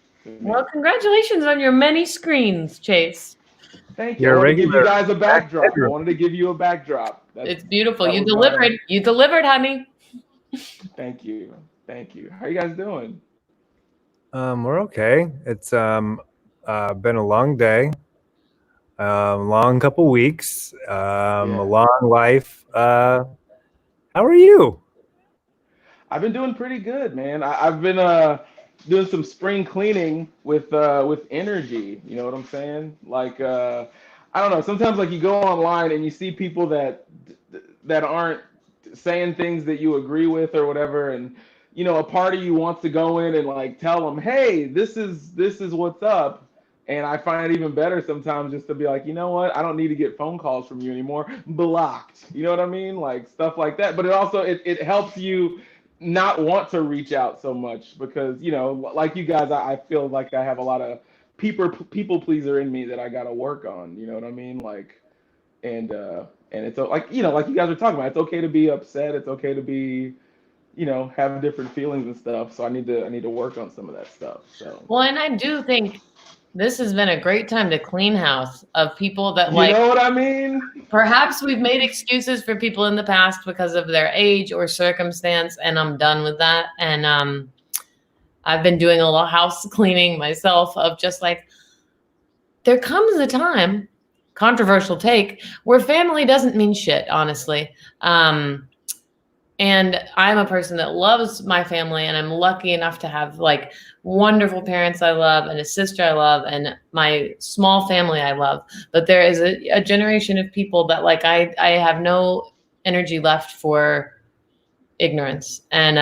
Well, congratulations on your many screens, Chase. Thank you. I wanted to give you guys a backdrop. bedroom. I wanted to give you a backdrop. It's beautiful. You delivered. You delivered, honey. Thank you. Thank you. How are you guys doing? We're okay. It's been a long day, long couple weeks, a long life. How are you? I've been doing pretty good, man. I've been doing some spring cleaning with energy. You know what I'm saying? Like I don't know. Sometimes like you go online and you see people that aren't saying things that you agree with or whatever, and you know a part of you wants to go in and like tell them, hey, this is what's up. And I find it even better sometimes just to be like, you know what? I don't need to get phone calls from you anymore. Blocked. You know what I mean? Like stuff like that. But it also it helps you not want to reach out so much because, you know, like you guys, I feel like I have a lot of people pleaser in me that I got to work on. You know what I mean? Like, and it's like, you know, like you guys are talking about, it's okay to be upset. It's okay to be, you know, have different feelings and stuff. So I need to work on some of that stuff. So, well, and I do think this has been a great time to clean house of people that you know what I mean? Perhaps we've made excuses for people in the past because of their age or circumstance, and I'm done with that. And I've been doing a little house cleaning myself of just like, there comes a time, controversial take, where family doesn't mean shit, honestly. And I'm a person that loves my family, and I'm lucky enough to have like wonderful parents I love and a sister I love and my small family I love. But there is a generation of people that like I have no energy left for ignorance and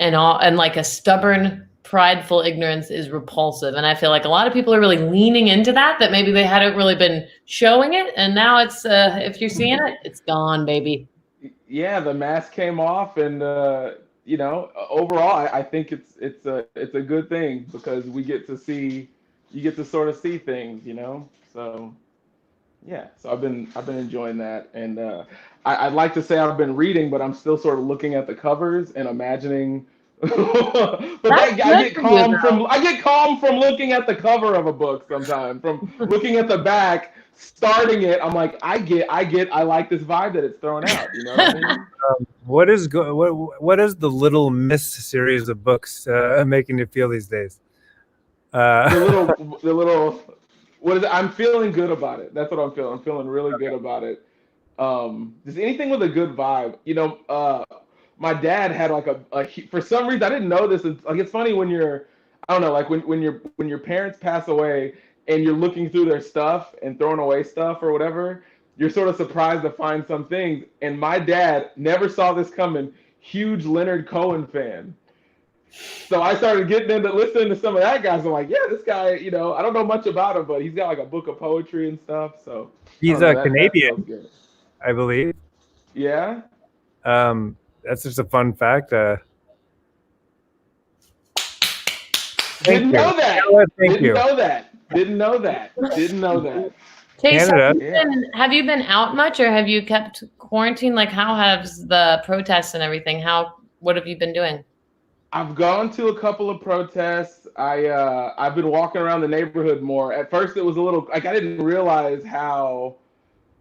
like a stubborn, prideful ignorance is repulsive. And I feel like a lot of people are really leaning into that maybe they hadn't really been showing it. And now it's if you're seeing it, it's gone, baby. Yeah, the mask came off, and you know, overall, I think it's a good thing because you get to sort of see things, you know. So yeah, so I've been enjoying that, and I'd like to say I've been reading, but I'm still sort of looking at the covers and imagining. But I get calm from looking at the cover of a book sometimes, from looking at the back. Starting it, I'm like, I like this vibe that it's throwing out. You know what I mean? What is the Little Miss series of books making you feel these days? The little, what is it? I'm feeling good about it. That's what I'm feeling. I'm feeling really good about it. Just anything with a good vibe. You know, my dad had like for some reason I didn't know this. It's funny when you're, I don't know, like when your parents pass away and you're looking through their stuff and throwing away stuff or whatever, you're sort of surprised to find some things. And my dad never saw this coming. Huge Leonard Cohen fan. So I started getting into listening to some of that guys. I'm like, yeah, this guy, you know, I don't know much about him, but he's got like a book of poetry and stuff. So he's a Canadian, I believe. Yeah. That's just a fun fact. Didn't know that. Thank you. Didn't know that. Chase, Canada. have you been out much, or have you kept quarantine? Like, how has the protests and everything? What have you been doing? I've gone to a couple of protests. I've been walking around the neighborhood more. At first, it was a little like I didn't realize how.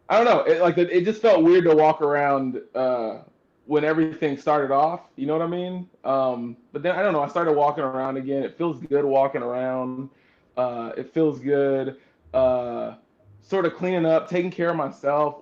I don't know. It just felt weird to walk around when everything started off. You know what I mean? But then I don't know. I started walking around again. It feels good walking around. It feels good. Sort of cleaning up, taking care of myself,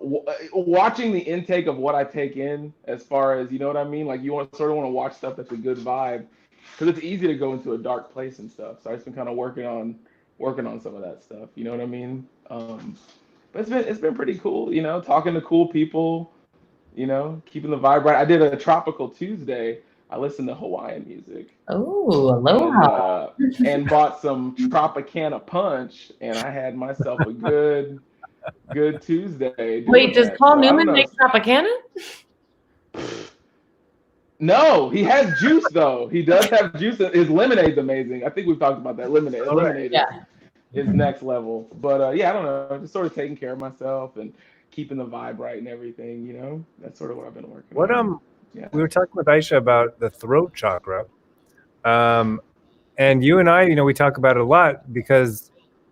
watching the intake of what I take in, as far as, you know what I mean? Like, you want to watch stuff that's a good vibe, because it's easy to go into a dark place and stuff. So I've just been kind of working on some of that stuff. You know what I mean? But it's been pretty cool. You know, talking to cool people. You know, keeping the vibe right. I did a tropical Tuesday. I listened to Hawaiian music. Oh, aloha. And bought some Tropicana Punch, and I had myself a good Tuesday. Wait, does Paul Newman make Tropicana? No, he has juice though. He does have juice. His lemonade's amazing. I think we've talked about that. Lemonade is next level. But yeah, I don't know. Just sort of taking care of myself and keeping the vibe right and everything. You know, that's sort of what I've been working on. Yeah. We were talking with Aisha about the throat chakra. And you and I, you know, we talk about it a lot because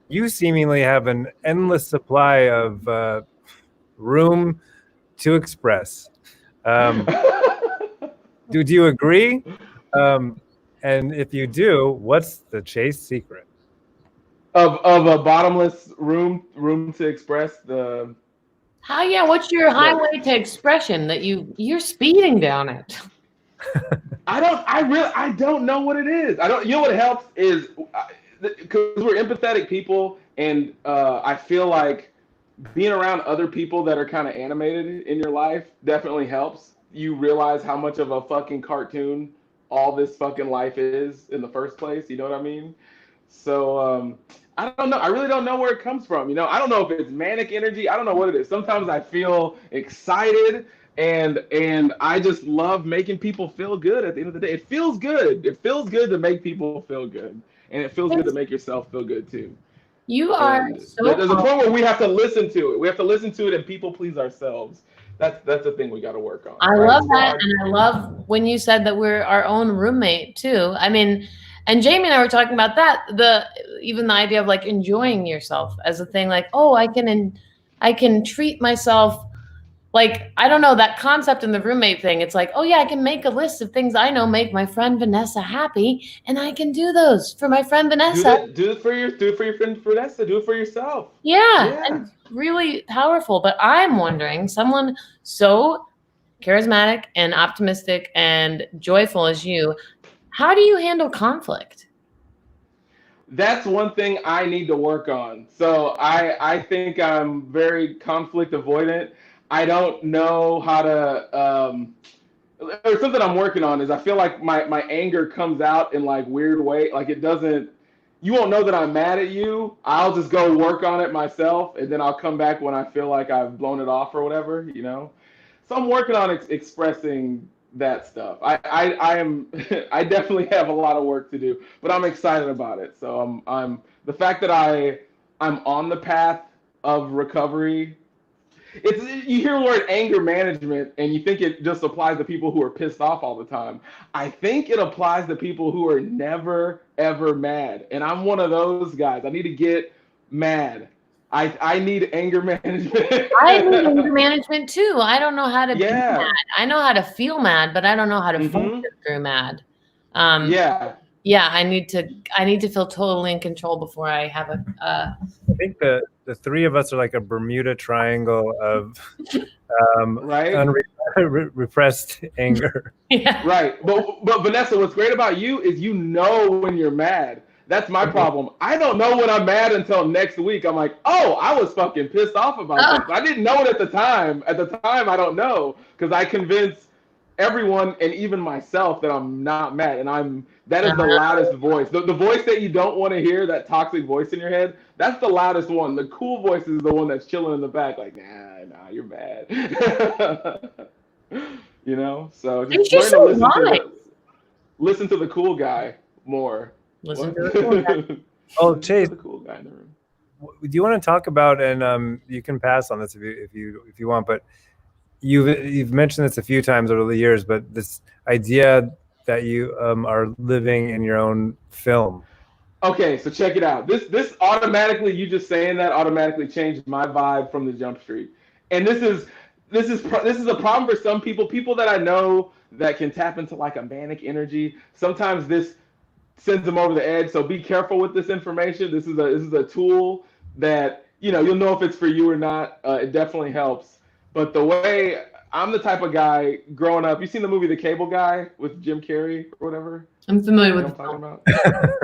you seemingly have an endless supply of room to express. Do you agree? And if you do, what's the Chase secret? Of a bottomless room to express the. What's your highway to expression that you're speeding down it? I don't know what it is. You know what helps is because we're empathetic people, and I feel like being around other people that are kind of animated in your life definitely helps. You realize how much of a fucking cartoon all this fucking life is in the first place. You know what I mean? So I don't know. I really don't know where it comes from. You know, I don't know if it's manic energy. I don't know what it is. Sometimes I feel excited, and I just love making people feel good at the end of the day. It feels good. It feels good to make people feel good, and it feels good to make yourself feel good too. You are there's a point where we have to listen to it. We have to listen to it and people please ourselves. That's the thing we got to work on. I love that, and I love when you said that we're our own roommate too. I mean, and Jamie and I were talking about that. Even the idea of like enjoying yourself as a thing, like, oh, I can treat myself. Like, I don't know, that concept in the roommate thing. It's like, oh yeah, I can make a list of things I know make my friend Vanessa happy, and I can do those for my friend Vanessa. Do it for your friend Vanessa. Do it for yourself. Yeah, and really powerful. But I'm wondering, someone so charismatic and optimistic and joyful as you, how do you handle conflict? That's one thing I need to work on. So I think I'm very conflict avoidant. I don't know how to, or something I'm working on is I feel like my anger comes out in like weird way. Like it doesn't, you won't know that I'm mad at you. I'll just go work on it myself. And then I'll come back when I feel like I've blown it off or whatever, you know? So I'm working on expressing that stuff. I definitely have a lot of work to do, but I'm excited about it. So I'm the fact that I'm on the path of recovery. You hear the word anger management and you think it just applies to people who are pissed off all the time. I think it applies to people who are never ever mad. And I'm one of those guys. I need to get mad. I need anger management. I need anger management too. I don't know how to be mad. I know how to feel mad, but I don't know how to function through mad. Yeah, I need to feel totally in control before I have I think the three of us are like a Bermuda Triangle of repressed anger. Yeah. Right. But Vanessa, what's great about you is you know when you're mad. That's my problem. I don't know when I'm mad until next week. I'm like, oh, I was fucking pissed off about this. I didn't know it at the time. At the time, I don't know because I convinced everyone and even myself that I'm not mad, and that is the loudest voice. The voice that you don't want to hear, that toxic voice in your head, that's the loudest one. The cool voice is the one that's chilling in the back, like, nah, you're mad. you know. So And just she's learn to so wise. listen to the cool guy more. Listen What? to the cool guy. Oh, Listen to Chase, the cool guy in the room. do you want to talk about, and you can pass on this if you want, but you've mentioned this a few times over the years, but this idea that you are living in your own film. Okay, so check it out. This automatically, you just saying that automatically changed my vibe from the Jump Street. And this is a problem for some people that I know that can tap into like a manic energy. Sometimes this sends them over the edge. So be careful with this information. This is a tool that, you know, you'll know if it's for you or not. It definitely helps. But the way I'm the type of guy growing up, you seen the movie The Cable Guy with Jim Carrey or whatever? I'm familiar You with know what I'm talking about?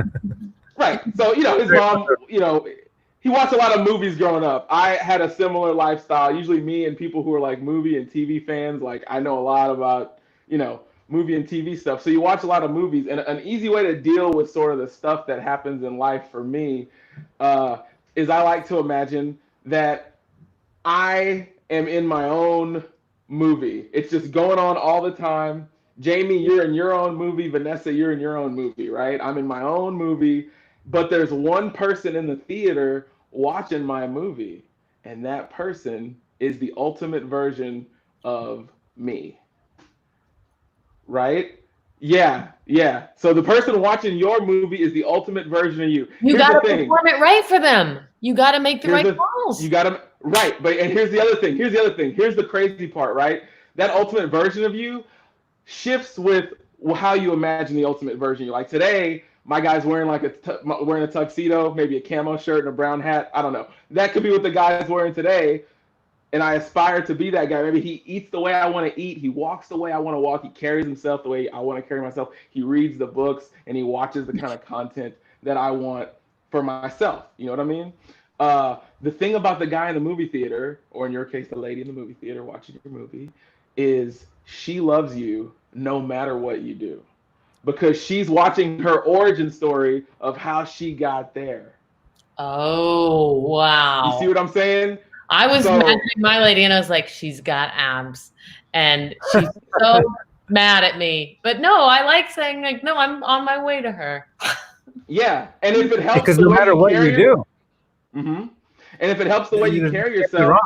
Right. So, you know, his mom, you know, he watched a lot of movies growing up. I had a similar lifestyle. Usually me and people who are like movie and TV fans, like I know a lot about, you know, movie and TV stuff. So you watch a lot of movies. And an easy way to deal with sort of the stuff that happens in life for me is I like to imagine that I am in my own movie. It's just going on all the time. Jamie, you're in your own movie. Vanessa, you're in your own movie, right? I'm in my own movie, but there's one person in the theater watching my movie, and that person is the ultimate version of me, right? Yeah. So the person watching your movie is the ultimate version of you. You got to perform it right for them. You got to make the right calls. You got to, right. But, and here's the other thing. Here's the crazy part, right? That ultimate version of you shifts with how you imagine the ultimate version. You're like, today, my guy's wearing wearing a tuxedo, maybe a camo shirt and a brown hat. I don't know. That could be what the guy's wearing today. And I aspire to be that guy. Maybe he eats the way I want to eat. He walks the way I want to walk. He carries himself the way I want to carry myself. He reads the books and he watches the kind of content that I want for myself. You know what I mean? The thing about the guy in the movie theater, or in your case, the lady in the movie theater watching your movie, is she loves you no matter what you do, because she's watching her origin story of how she got there. Oh, wow. You see what I'm saying? I was imagining my lady and I was like, she's got abs and she's so mad at me. But no, I like saying like, no, I'm on my way to her. Yeah. And if it helps, because no matter what you do. Mm-hmm. And if it helps the way you carry yourself.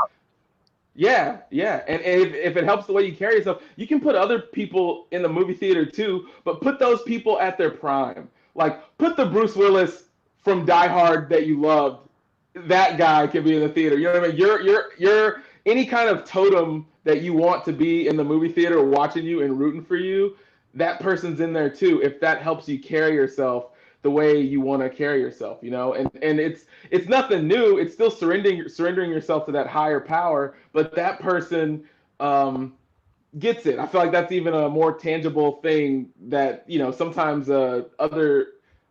Yeah. And if it helps the way you carry yourself, you can put other people in the movie theater too, but put those people at their prime. Like put the Bruce Willis from Die Hard that you loved. That guy can be in the theater. You know what I mean? You're any kind of totem that you want to be in the movie theater watching you and rooting for you, that person's in there too, if that helps you carry yourself the way you want to carry yourself, you know? And it's nothing new. It's still surrendering yourself to that higher power, but that person gets it. I feel like that's even a more tangible thing that, you know, sometimes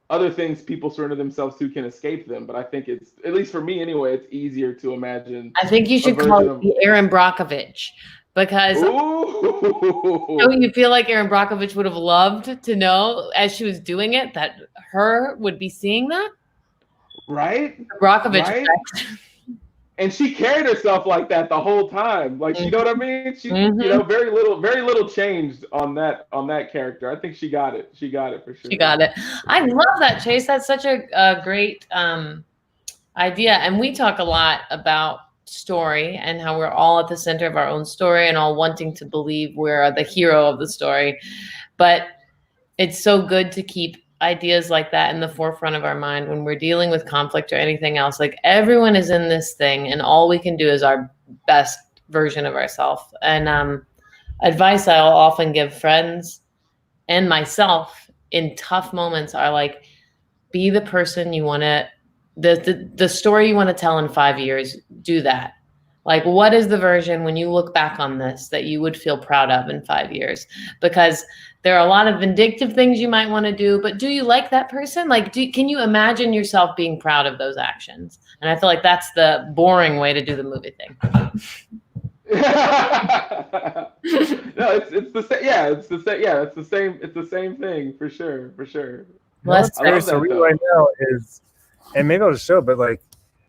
other things people surrender themselves to can escape them. But I think it's, at least for me anyway, it's easier to imagine. I think you should call it the Aaron Brockovich, because don't you feel like Aaron Brockovich would have loved to know as she was doing it that her would be seeing that? Right? The Brockovich right? effect. And she carried herself like that the whole time. Like, you know what I mean? She, you know, very little changed on that character. I think she got it. She got it for sure. She got it. I love that, Chase. That's such a great idea. And we talk a lot about story and how we're all at the center of our own story and all wanting to believe we're the hero of the story. But it's so good to keep ideas like that in the forefront of our mind when we're dealing with conflict or anything else. Like, everyone is in this thing and all we can do is our best version of ourselves. And advice I'll often give friends and myself in tough moments are like, be the person you want to, the story you want to tell in 5 years, do that. Like, what is the version when you look back on this that you would feel proud of in 5 years? Because there are a lot of vindictive things you might want to do, but do you like that person? Like, can you imagine yourself being proud of those actions? And I feel like that's the boring way to do the movie thing. No, it's the same. Yeah, it's the same. Yeah, it's the same. It's the same thing for sure. For sure. Well, what's very surreal right now is, and maybe I'll just show, but like,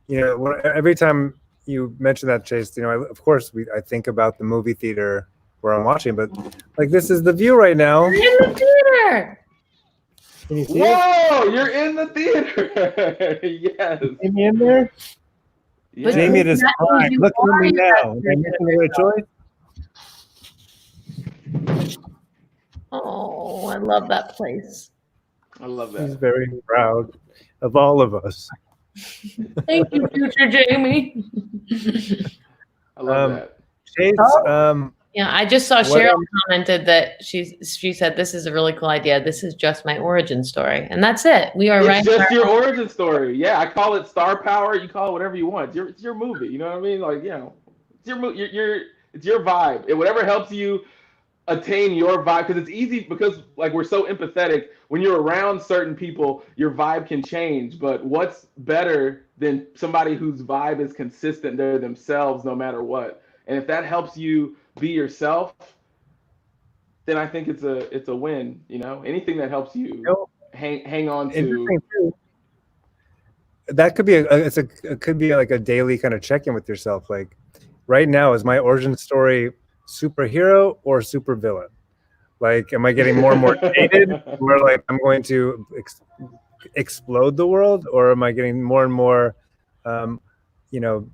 you know, every time you mention that, Chase, you know, of course I think about the movie theater where I'm watching, but like this is the view right now. We're in the theater. Can you see it? Whoa, you're in the theater. Yes. See me in there? Yes. Jamie, it is That means fine. you Look at are me your now. best Am I version making of the right yourself. choice? Oh, I love that place. I love He's that. very proud of all of us. Thank you, future Jamie. I love that. Chase, Yeah, I just saw What, Cheryl commented that she said this is a really cool idea. This is just my origin story, and that's it. We are It's just your origin story. Yeah, I call it star power. You call it whatever you want. It's your movie. You know what I mean? Like, it's your it's your vibe. And whatever helps you attain your vibe, because it's easy, because like we're so empathetic. When you're around certain people, your vibe can change. But what's better than somebody whose vibe is consistent? They're themselves no matter what. And if that helps you be yourself, then I think it's a win. Anything that helps you hang on to. interesting too. That could be it could be like a daily kind of check-in with yourself. Like right now, is my origin story superhero or supervillain? Like, am I getting more and more jaded, where like I'm going to explode the world, or am I getting more and more,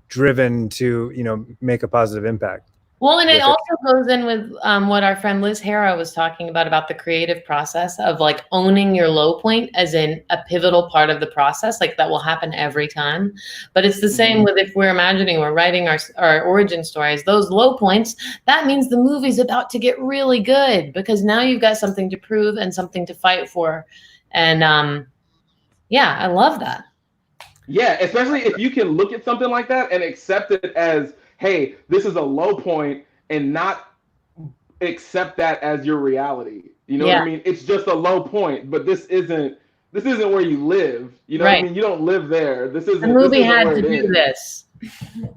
driven to make a positive impact? Well, and it also goes in with what our friend Liz Hara was talking about the creative process of like owning your low point as in a pivotal part of the process, like that will happen every time. But it's the same with if we're writing our origin stories, those low points, that means the movie's about to get really good because now you've got something to prove and something to fight for. And I love that. Yeah, especially if you can look at something like that and accept it as, hey, this is a low point, and not accept that as your reality. You know what I mean? It's just a low point, but this isn't where you live. You know what I mean? You don't live there. The movie had to do this.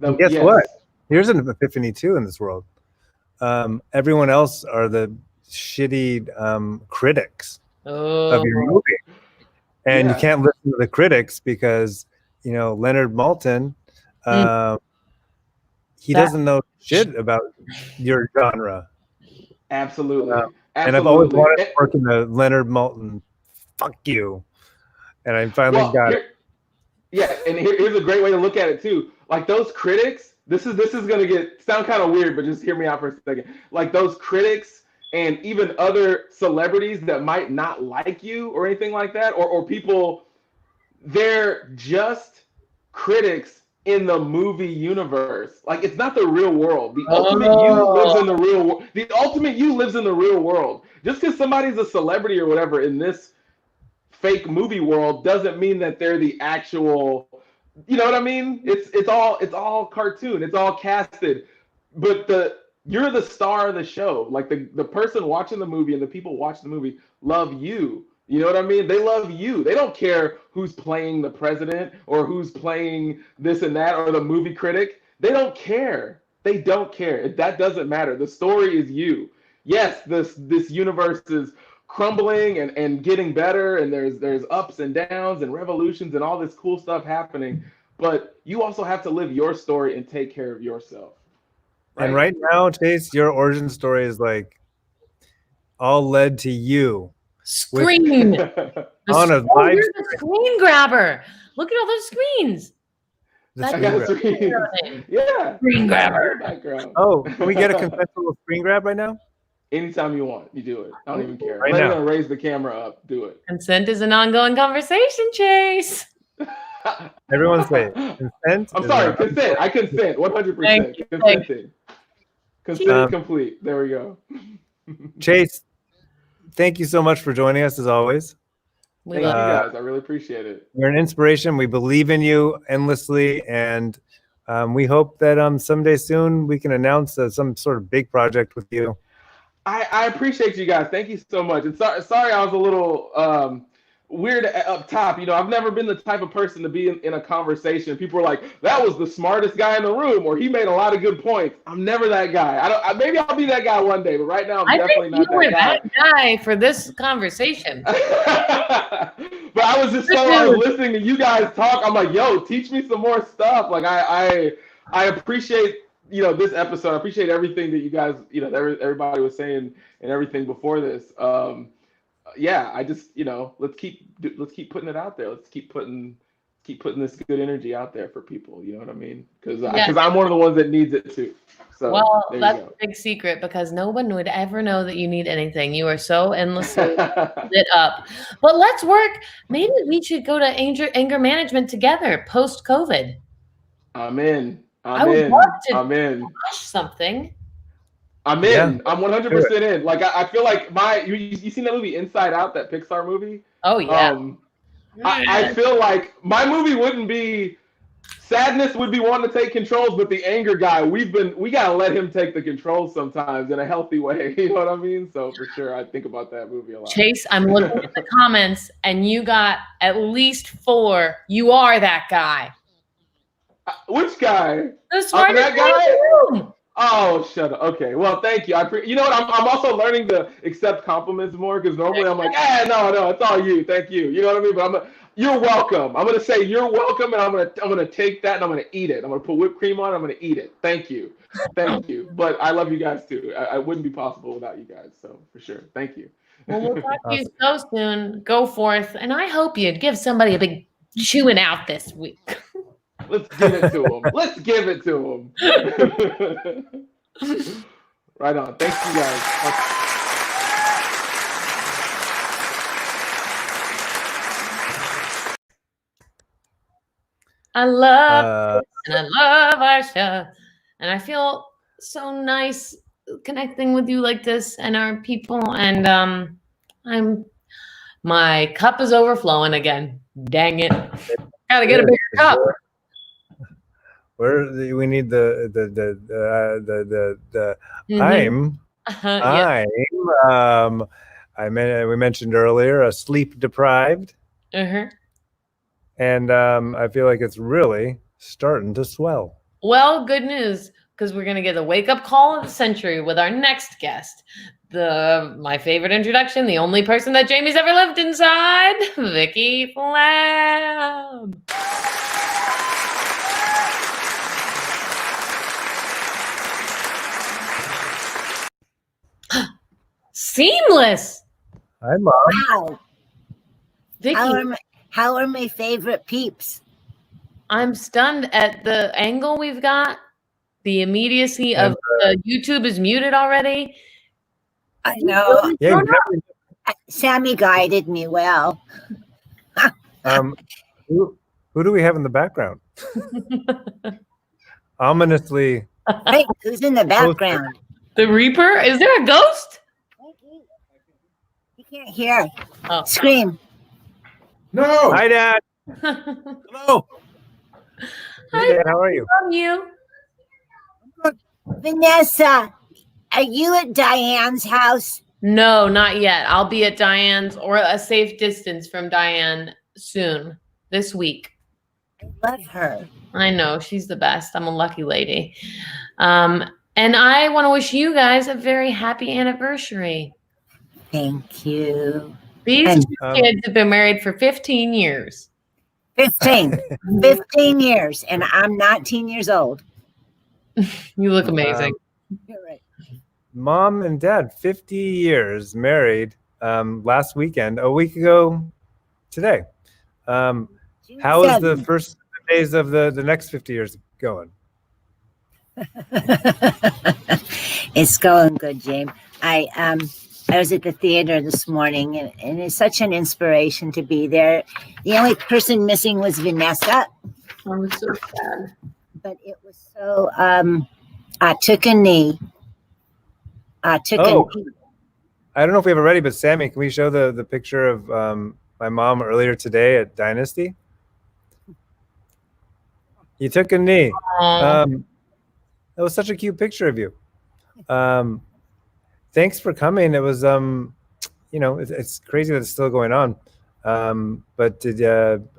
Guess what? Here's an epiphany too in this world. Everyone else are the shitty critics of your movie, and you can't listen to the critics because Leonard Maltin. He doesn't know shit about your genre. Absolutely. And I've always wanted to work in the Leonard Maltin. Fuck you. And I finally got it. Yeah, and here's a great way to look at it too. Like those critics, this is going to sound kind of weird, but just hear me out for a second. Like those critics and even other celebrities that might not like you or anything like that, or people, they're just critics in the movie universe. Like it's not the real world. The ultimate you lives in the real world. The ultimate you lives in the real world. Just because somebody's a celebrity or whatever in this fake movie world doesn't mean that they're the actual. You know what I mean? It's all cartoon. It's all casted. But you're the star of the show. Like the person watching the movie and the people watching the movie love you. You know what I mean? They love you. They don't care who's playing the president or who's playing this and that or the movie critic. They don't care. They don't care. That doesn't matter. The story is you. Yes, this universe is crumbling and getting better, and there's ups and downs and revolutions and all this cool stuff happening. But you also have to live your story and take care of yourself. Right? And right now, Chase, your origin story is like all led to you. Screen. You're the screen grabber. Look at all those screens. Yeah. Screen grabber. Oh, can we get a consensual screen grab right now? Anytime you want, you do it. I don't even care. Right now. Raise the camera up. Do it. Consent is an ongoing conversation, Chase. Everyone say consent. I'm sorry, consent. I consent. 100%. Consenting. Consent complete. There we go. Chase, thank you so much for joining us as always. Thank you guys. I really appreciate it. You're an inspiration. We believe in you endlessly, and we hope that someday soon we can announce some sort of big project with you. I appreciate you guys. Thank you so much. And sorry I was a little weird up top. I've never been the type of person to be in a conversation. People are like, that was the smartest guy in the room, or he made a lot of good points. I'm never that guy. Maybe I'll be that guy one day, but right now I'm definitely not that guy. I think you were that guy for this conversation. But I was listening to you guys talk. I'm like, yo, teach me some more stuff. Like I appreciate this episode. I appreciate everything that you guys, that everybody was saying and everything before this. Yeah, I just, let's keep putting it out there. Let's keep putting this good energy out there for people. You know what I mean? Because I'm one of the ones that needs it too. So well, that's a big secret because no one would ever know that you need anything. You are so endlessly lit up. But let's work. Maybe we should go to anger management together post COVID. I'm in. I would love to watch something. I'm in. I'm 100% in. Like I feel like you seen that movie Inside Out, that Pixar movie? Oh yeah. I feel like my movie wouldn't be. Sadness would be wanting to take controls, but the anger guy, we gotta let him take the controls sometimes in a healthy way. You know what I mean? So for sure, I think about that movie a lot. Chase, I'm looking at the comments, and you got at least 4. You are that guy. Which guy? The smartest that guy. in the room. Oh, shut up. Okay, well, thank you. You know what? I'm also learning to accept compliments more because normally I'm like, no, it's all you. Thank you. You know what I mean? But you're welcome. I'm gonna say you're welcome, and I'm gonna take that and I'm gonna eat it. I'm gonna put whipped cream on it. I'm gonna eat it. Thank you. But I love you guys too. I wouldn't be possible without you guys. So for sure, thank you. Well, we'll talk to you so soon. Go forth, and I hope you'd give somebody a big chewing out this week. Let's give it to him. Let's give it to him. Right on. Thanks, you guys. I love and I love Aisha, and I feel so nice connecting with you like this and our people. And my cup is overflowing again. Dang it! Gotta get a bigger cup. Where we need the we mentioned earlier sleep deprived. And I feel like it's really starting to swell. Well, good news, because we're going to get the wake-up call of the century with our next guest. My favorite introduction, the only person that Jamie's ever lived inside, Vicky Flam. Seamless. Hi, Mom. Wow. Vicky. How are my favorite peeps? I'm stunned at the angle we've got. The immediacy of YouTube is muted already. I know. Yeah, Sammy guided me well. Who do we have in the background? Ominously. Hey, who's in the background? The Reaper? Is there a ghost? You can't hear. Oh. Scream. No. Hi, Dad. Hello. Hi, Dad, how are you? love you. Vanessa, are you at Diane's house? No, not yet. I'll be at Diane's or a safe distance from Diane soon, this week. I love her. I know. She's the best. I'm a lucky lady. And I want to wish you guys a very happy anniversary. Thank you. These two kids have been married for 15 years. 15 years, and I'm 19 years old. You look amazing. You're right. Mom and Dad, 50 years married. Last weekend, a week ago today. How is the first days of the next 50 years going? It's going good, James. I was at the theater this morning, and it's such an inspiration to be there. The only person missing was Vanessa. I'm so sad. But it was so, I took a knee. I don't know if we have it ready, but Sammy, can we show the picture of my mom earlier today at Dynasty? You took a knee. That was such a cute picture of you. Thanks for coming. It was, it's crazy that it's still going on. But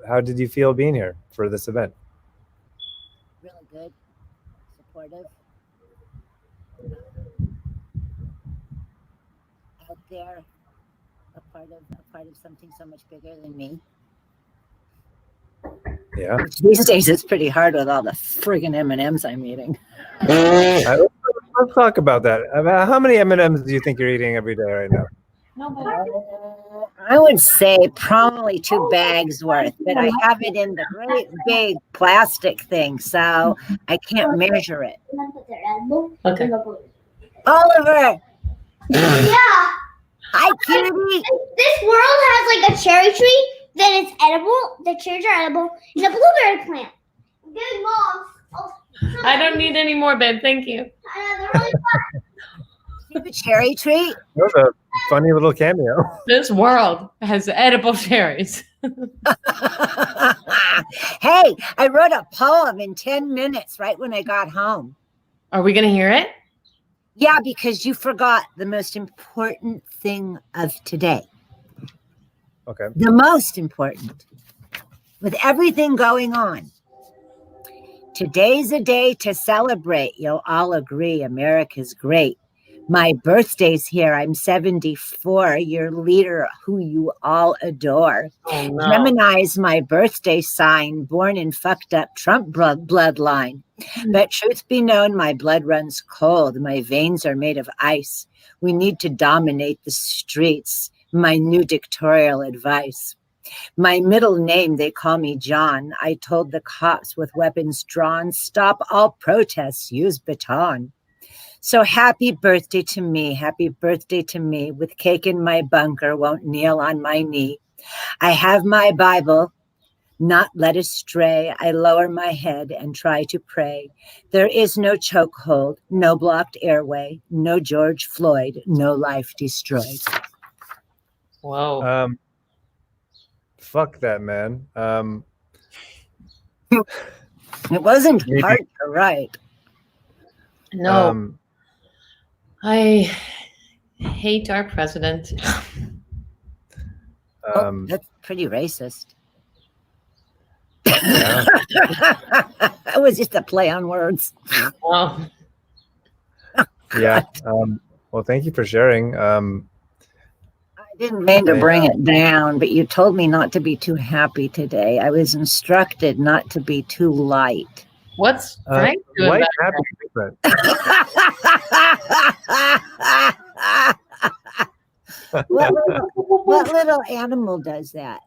how did you feel being here for this event? Really good, supportive. Out there, a part of something so much bigger than me. Yeah. Which these days it's pretty hard with all the friggin' M&Ms I'm eating. Let's talk about that. How many M&Ms do you think you're eating every day right now? I would say probably 2 bags worth, but I have it in the great big plastic thing, so I can't measure it. Okay. Oliver! Yeah. Hi, cutie! This world has like a cherry tree, then it's edible. The cherries are edible, and a blueberry plant. Good mom. I don't need any more, babe. Thank you. They're really fun. You have a cherry tree? That was a funny little cameo. This world has edible cherries. Hey, I wrote a poem in 10 minutes right when I got home. Are we going to hear it? Yeah, because you forgot the most important thing of today. Okay. The most important. With everything going on. Today's a day to celebrate. You'll all agree America's great. My birthday's here. I'm 74. Your leader, who you all adore. Oh, no. Gemini's my birthday sign, born in fucked up Trump bloodline. But truth be known, my blood runs cold. My veins are made of ice. We need to dominate the streets. My new dictatorial advice. My middle name, they call me John. I told the cops with weapons drawn, stop all protests, use baton. So happy birthday to me, happy birthday to me. With cake in my bunker, won't kneel on my knee. I have my Bible, not led astray. I lower my head and try to pray. There is no chokehold, no blocked airway, no George Floyd, no life destroyed. Whoa. Fuck that, man. It wasn't hard to write. No. I hate our president. That's pretty racist. Yeah. It was just a play on words. Oh. Yeah. Well, thank you for sharing. I didn't mean to bring it down, but you told me not to be too happy today. I was instructed not to be too light. What's Frank doing light, back happy, different. What little animal does that?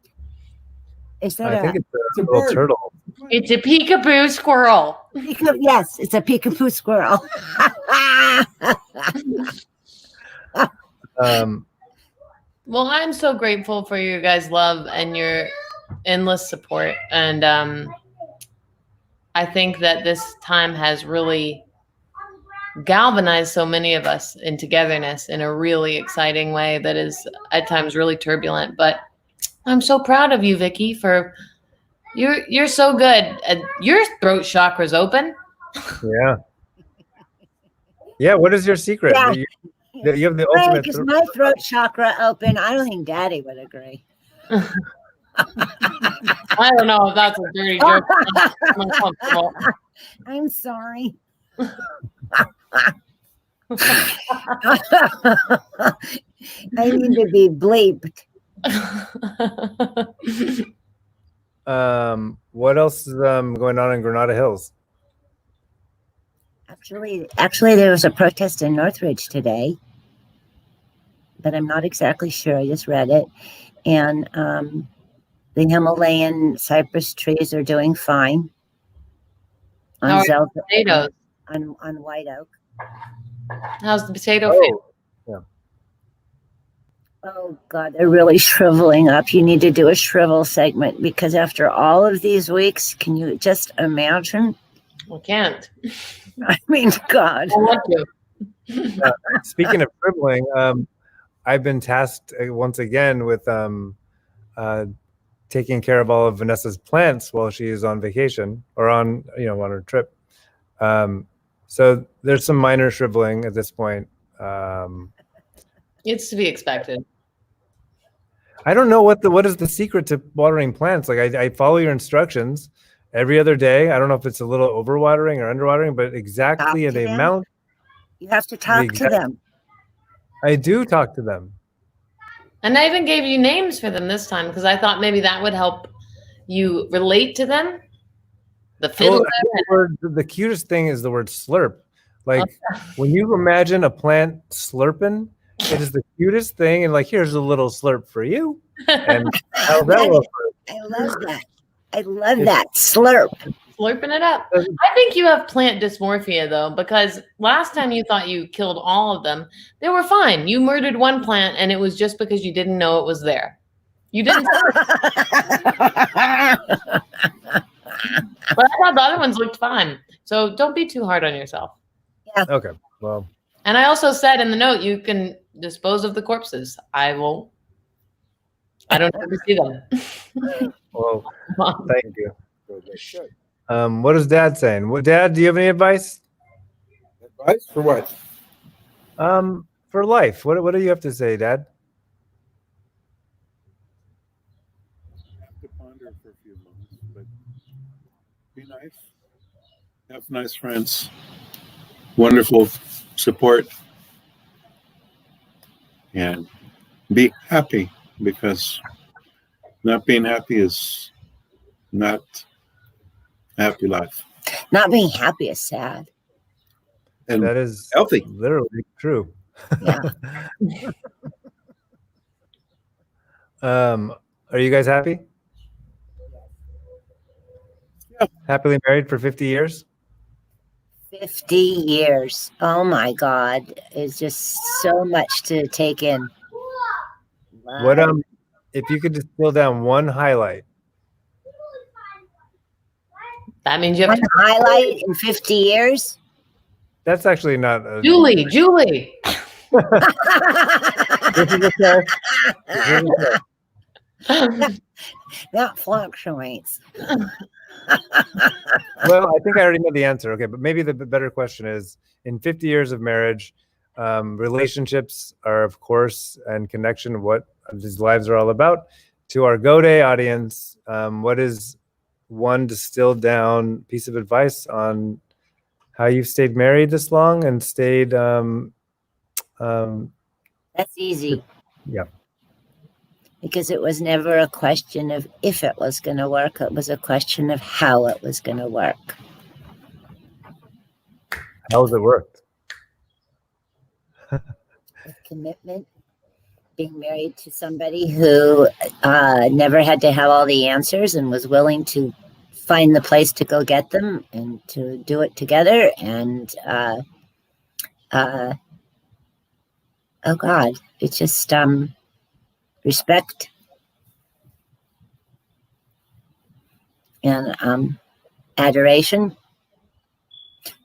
Is that I think it's a little turtle. It's a peekaboo squirrel. Yes, it's a peekaboo squirrel. Well, I'm so grateful for your guys' love and your endless support. And I think that this time has really galvanized so many of us in togetherness in a really exciting way that is at times really turbulent. But I'm so proud of you, Vicky, for you're so good. Your throat chakra's open. Yeah. Yeah. What is your secret? Yeah. You have the Well, ultimate. because my throat chakra open, I don't think Daddy would agree. I don't know if that's a dirty joke. I'm uncomfortable. I'm sorry. I need to be bleeped. What else is going on in Granada Hills? Actually, there was a protest in Northridge today, but I'm not exactly sure. I just read it, and the Himalayan cypress trees are doing fine. How are the potatoes? On white oak. How's the potato field? Yeah. Oh God, they're really shriveling up. You need to do a shrivel segment because after all of these weeks, can you just imagine? I can't. I mean, God. I want to. Speaking of shriveling, I've been tasked once again with taking care of all of Vanessa's plants while she's on vacation or on her trip. So there's some minor shriveling at this point. It's to be expected. I don't know what is the secret to watering plants. Like I follow your instructions every other day. I don't know if it's a little overwatering or underwatering, but exactly the amount. You have to talk to them. I do talk to them. And I even gave you names for them this time because I thought maybe that would help you relate to them. The fiddler. The cutest thing is the word slurp. Like when you imagine a plant slurping, it is the cutest thing. And like, here's a little slurp for you. And how that looks. I love that. I love that slurp. Slurping it up. I think you have plant dysmorphia though, because last time you thought you killed all of them, they were fine. You murdered one plant, and it was just because you didn't know it was there. You didn't. But I thought the other ones looked fine. So don't be too hard on yourself. Yeah. Okay. Well. And I also said in the note you can dispose of the corpses. I won't. I don't have to see them. Well, thank you. What is Dad saying? What, Dad, do you have any advice? Advice for what? For life. What do you have to say, Dad? I have to ponder for a few moments, but be nice. Have nice friends. Wonderful support. And be happy, because not being happy is not a happy life. Not being happy is sad. And That is healthy. literally true. Yeah. Are you guys happy? Yeah. Happily married for 50 years? 50 years. Oh my God. It's just so much to take in. What if you could distill down one highlight? That means you have One to. highlight in 50 years? That's actually not a, Julie. this is a test. This is a test. That fluctuates. Well, I think I already know the answer. Okay, but maybe the better question is, in 50 years of marriage, relationships are, of course, and connection, what these lives are all about. To our Go Day audience, what is one distilled down piece of advice on how you've stayed married this long and stayed That's easy. Yeah. Because it was never a question of if it was going to work. It was a question of how it was going to work. how has it worked? With commitment, being married to somebody who never had to have all the answers and was willing to find the place to go get them and to do it together. And oh God, it's just respect and adoration.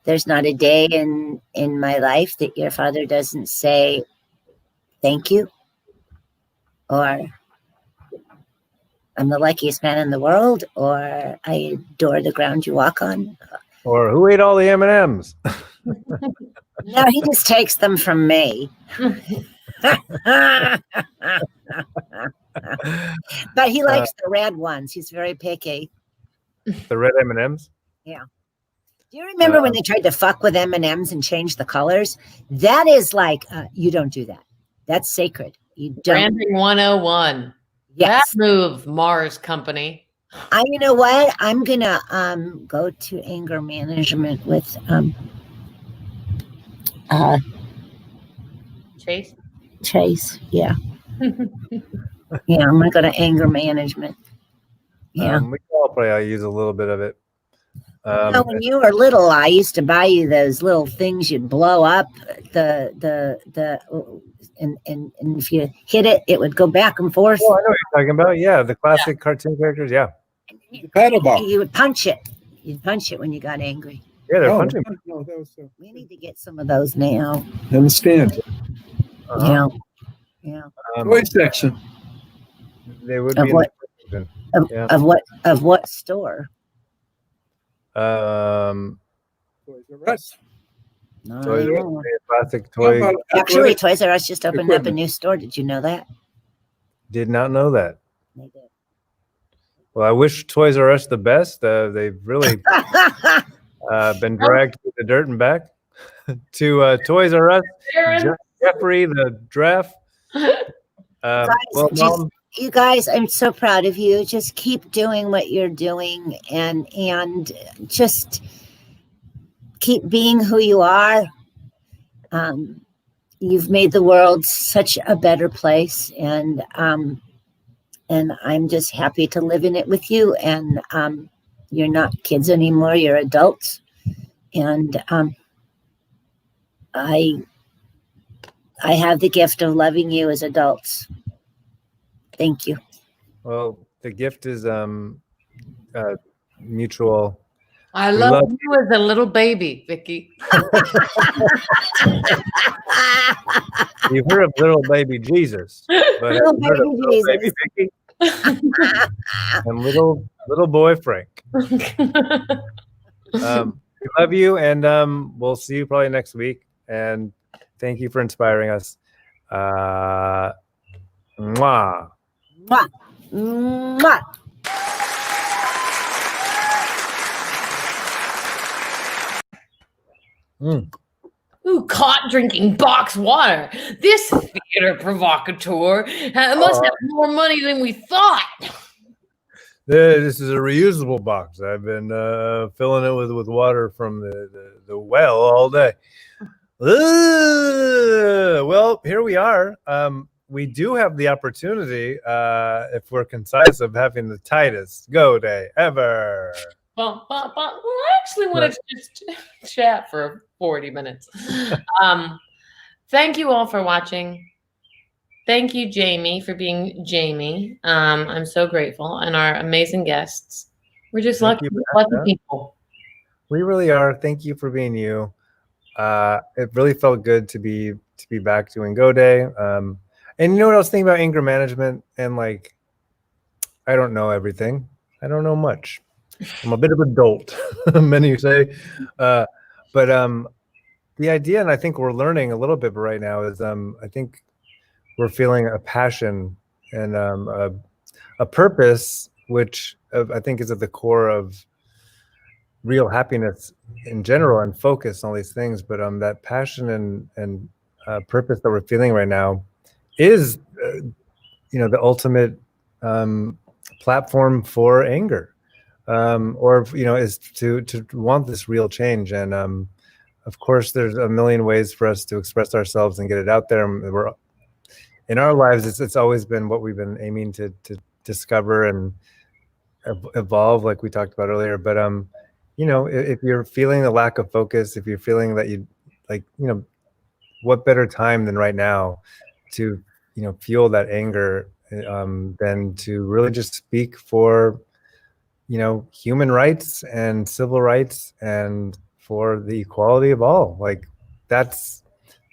There's not a day in my life that your father doesn't say thank you, or I'm the luckiest man in the world, or I adore the ground you walk on. Or who ate all the M&Ms? No, he just takes them from me. But he likes the red ones. He's very picky. The red M&Ms? Yeah. Do you remember when they tried to fuck with M&Ms and change the colors? That is like, you don't do that. That's sacred. You don't. Branding 101. Yes. That move, Mars Company. You know what? I'm gonna go to anger management with Chase. Yeah. Yeah, I'm gonna go to anger management. Yeah. We can all probably use a little bit of it. When you were little, I used to buy you those little things you'd blow up and if you hit it, it would go back and forth. Oh, I know what you're talking about. Yeah, the classic cartoon characters. Yeah. The paddle ball. You would punch it. You'd punch it when you got angry. Yeah, they're punching. No, that was We need to get some of those now. understand. Uh-huh. Yeah. Toy section. They would Of be what? in the yeah. Of what store? Toys Toys R Us. R Us, classic toy. Actually, Toys R Us just opened up a new store. Did you know that? Did not know that. They did. Well, I wish Toys R Us the best. They've really been dragged through the dirt and back to Toys R Us. Jeffrey the giraffe. Well, Mom, You guys, I'm so proud of you. Just keep doing what you're doing and just keep being who you are. You've made the world such a better place, and I'm just happy to live in it with you. And you're not kids anymore; you're adults, and I have the gift of loving you as adults. Thank you. Well, the gift is mutual. I We love love you as a little baby, Vicky. You've heard of little baby Jesus, but have Little you heard of baby little Jesus. baby Vicky and little boy Frank? We love you, and we'll see you probably next week. And thank you for inspiring us. Mwah. Mwah. Mwah. Ooh, caught drinking box water. This theater provocateur must have more money than we thought. This is a reusable box. I've been filling it with water from the well all day. Well, here we are. We do have the opportunity, if we're concise, of having the tightest go day ever. Well, I actually want to just chat for 40 minutes. Thank you all for watching. Thank you, Jamie, for being Jamie. I'm so grateful. And our amazing guests. We're just lucky people. We really are. Thank you for being you. It really felt good to be back doing Go Day. And you know what I was thinking about anger management, and like, I don't know everything. I don't know much. I'm a bit of a dolt, many say. But the idea, and I think we're learning a little bit right now, is I think we're feeling a passion and a purpose, which I think is at the core of real happiness in general, and focus on all these things. But that passion and purpose that we're feeling right now is, the ultimate platform for anger, or is to want this real change. And of course, there's a million ways for us to express ourselves and get it out there. And we're in our lives, it's always been what we've been aiming to discover and evolve, like we talked about earlier. But if you're feeling the lack of focus, if you're feeling that you what better time than right now to fuel that anger, than to really just speak for human rights and civil rights and for the equality of all. Like, that's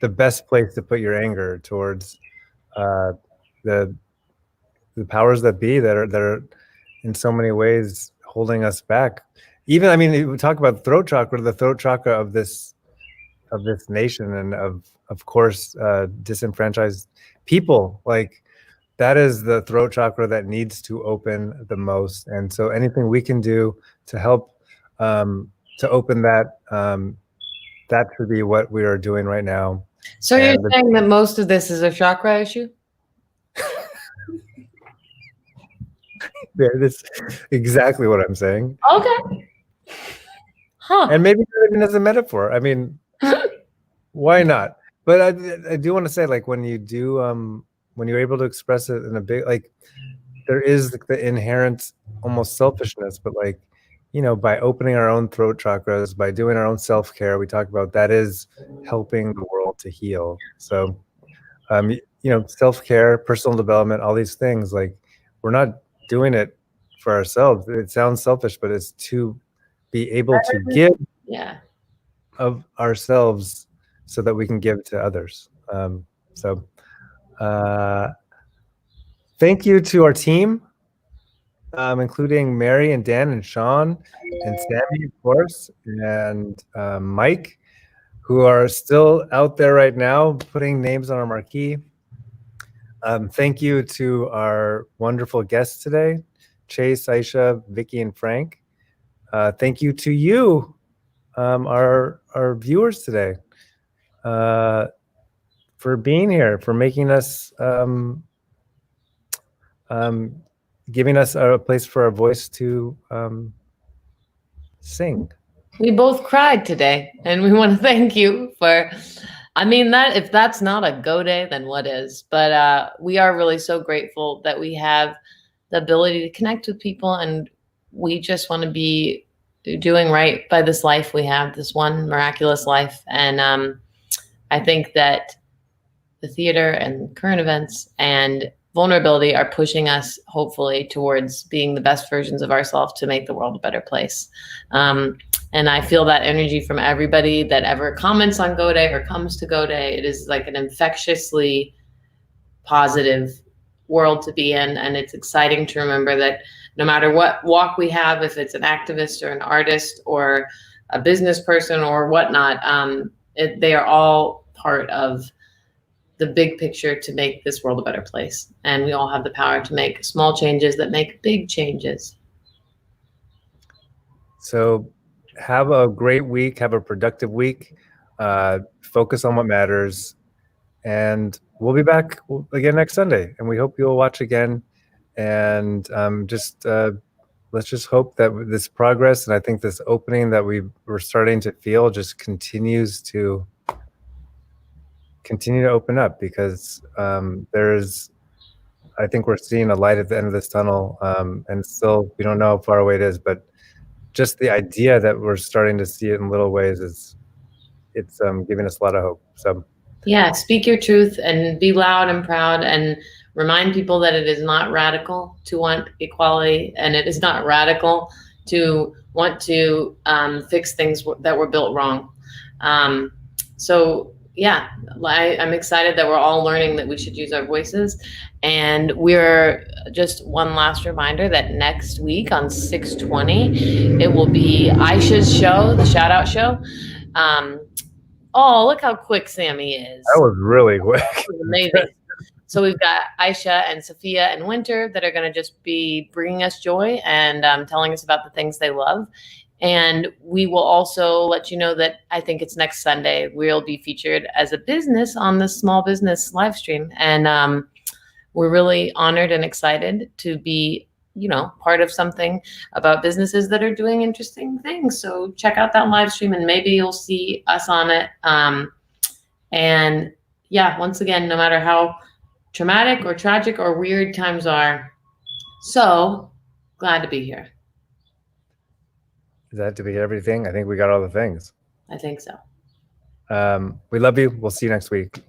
the best place to put your anger towards the powers that be that are in so many ways holding us back. Even, we talk about the throat chakra of this nation, and of course disenfranchised people. Like, that is the throat chakra that needs to open the most. And so anything we can do to help to open that, that should be what we are doing right now. So you're saying that most of this is a chakra issue? Yeah, that's exactly what I'm saying. Okay. Huh. And maybe even as a metaphor. Why not? But I do want to say, like, when you do, when you're able to express it in a big, like, there is the inherent almost selfishness, but like, by opening our own throat chakras, by doing our own self-care, we talk about that is helping the world to heal. So, self-care, personal development, all these things, like, we're not doing it for ourselves. It sounds selfish, but it's to be able to give of ourselves so that we can give to others. Thank you to our team, including Mary and Dan and Sean and Sammy, of course, and Mike, who are still out there right now putting names on our marquee. Thank you to our wonderful guests today, Chase, Aisha, Vicky, and Frank. Thank you to you, our viewers today, for being here, for making us giving us a place for our voice to sing. We both cried today, and we want to thank you for, I mean, that if that's not a go day, then what is? But we are really so grateful that we have the ability to connect with people, and we just want to be doing right by this life we have, this one miraculous life. And I think that the theater and current events and vulnerability are pushing us, hopefully, towards being the best versions of ourselves to make the world a better place. And I feel that energy from everybody that ever comments on Go Day or comes to Go Day. It is like an infectiously positive world to be in. And it's exciting to remember that no matter what walk we have, if it's an activist or an artist or a business person or whatnot, they are all part of the big picture to make this world a better place. And we all have the power to make small changes that make big changes. So have a great week, have a productive week, focus on what matters, and we'll be back again next Sunday. And we hope you'll watch again. And let's just hope that this progress, and I think this opening that we're starting to feel, just continues to open up, because I think we're seeing a light at the end of this tunnel, and still we don't know how far away it is, but just the idea that we're starting to see it in little ways it's giving us a lot of hope. So yeah, speak your truth and be loud and proud, and remind people that it is not radical to want equality, and it is not radical to want to fix things that were built wrong. So yeah, I'm excited that we're all learning that we should use our voices. And we're just one last reminder that next week on 6/20, it will be Aisha's show, the shout out show. Oh, look how quick Sammy is. That was really quick. That was amazing. So we've got Aisha and Sophia and Winter that are going to just be bringing us joy and telling us about the things they love. And we will also let you know that I think it's next Sunday, we'll be featured as a business on the small business live stream. And we're really honored and excited to be, part of something about businesses that are doing interesting things. So check out that live stream and maybe you'll see us on it. And yeah, once again, no matter how traumatic or tragic or weird times are, so glad to be here. Is that to be everything? I think we got all the things. I think so. We love you. We'll see you next week.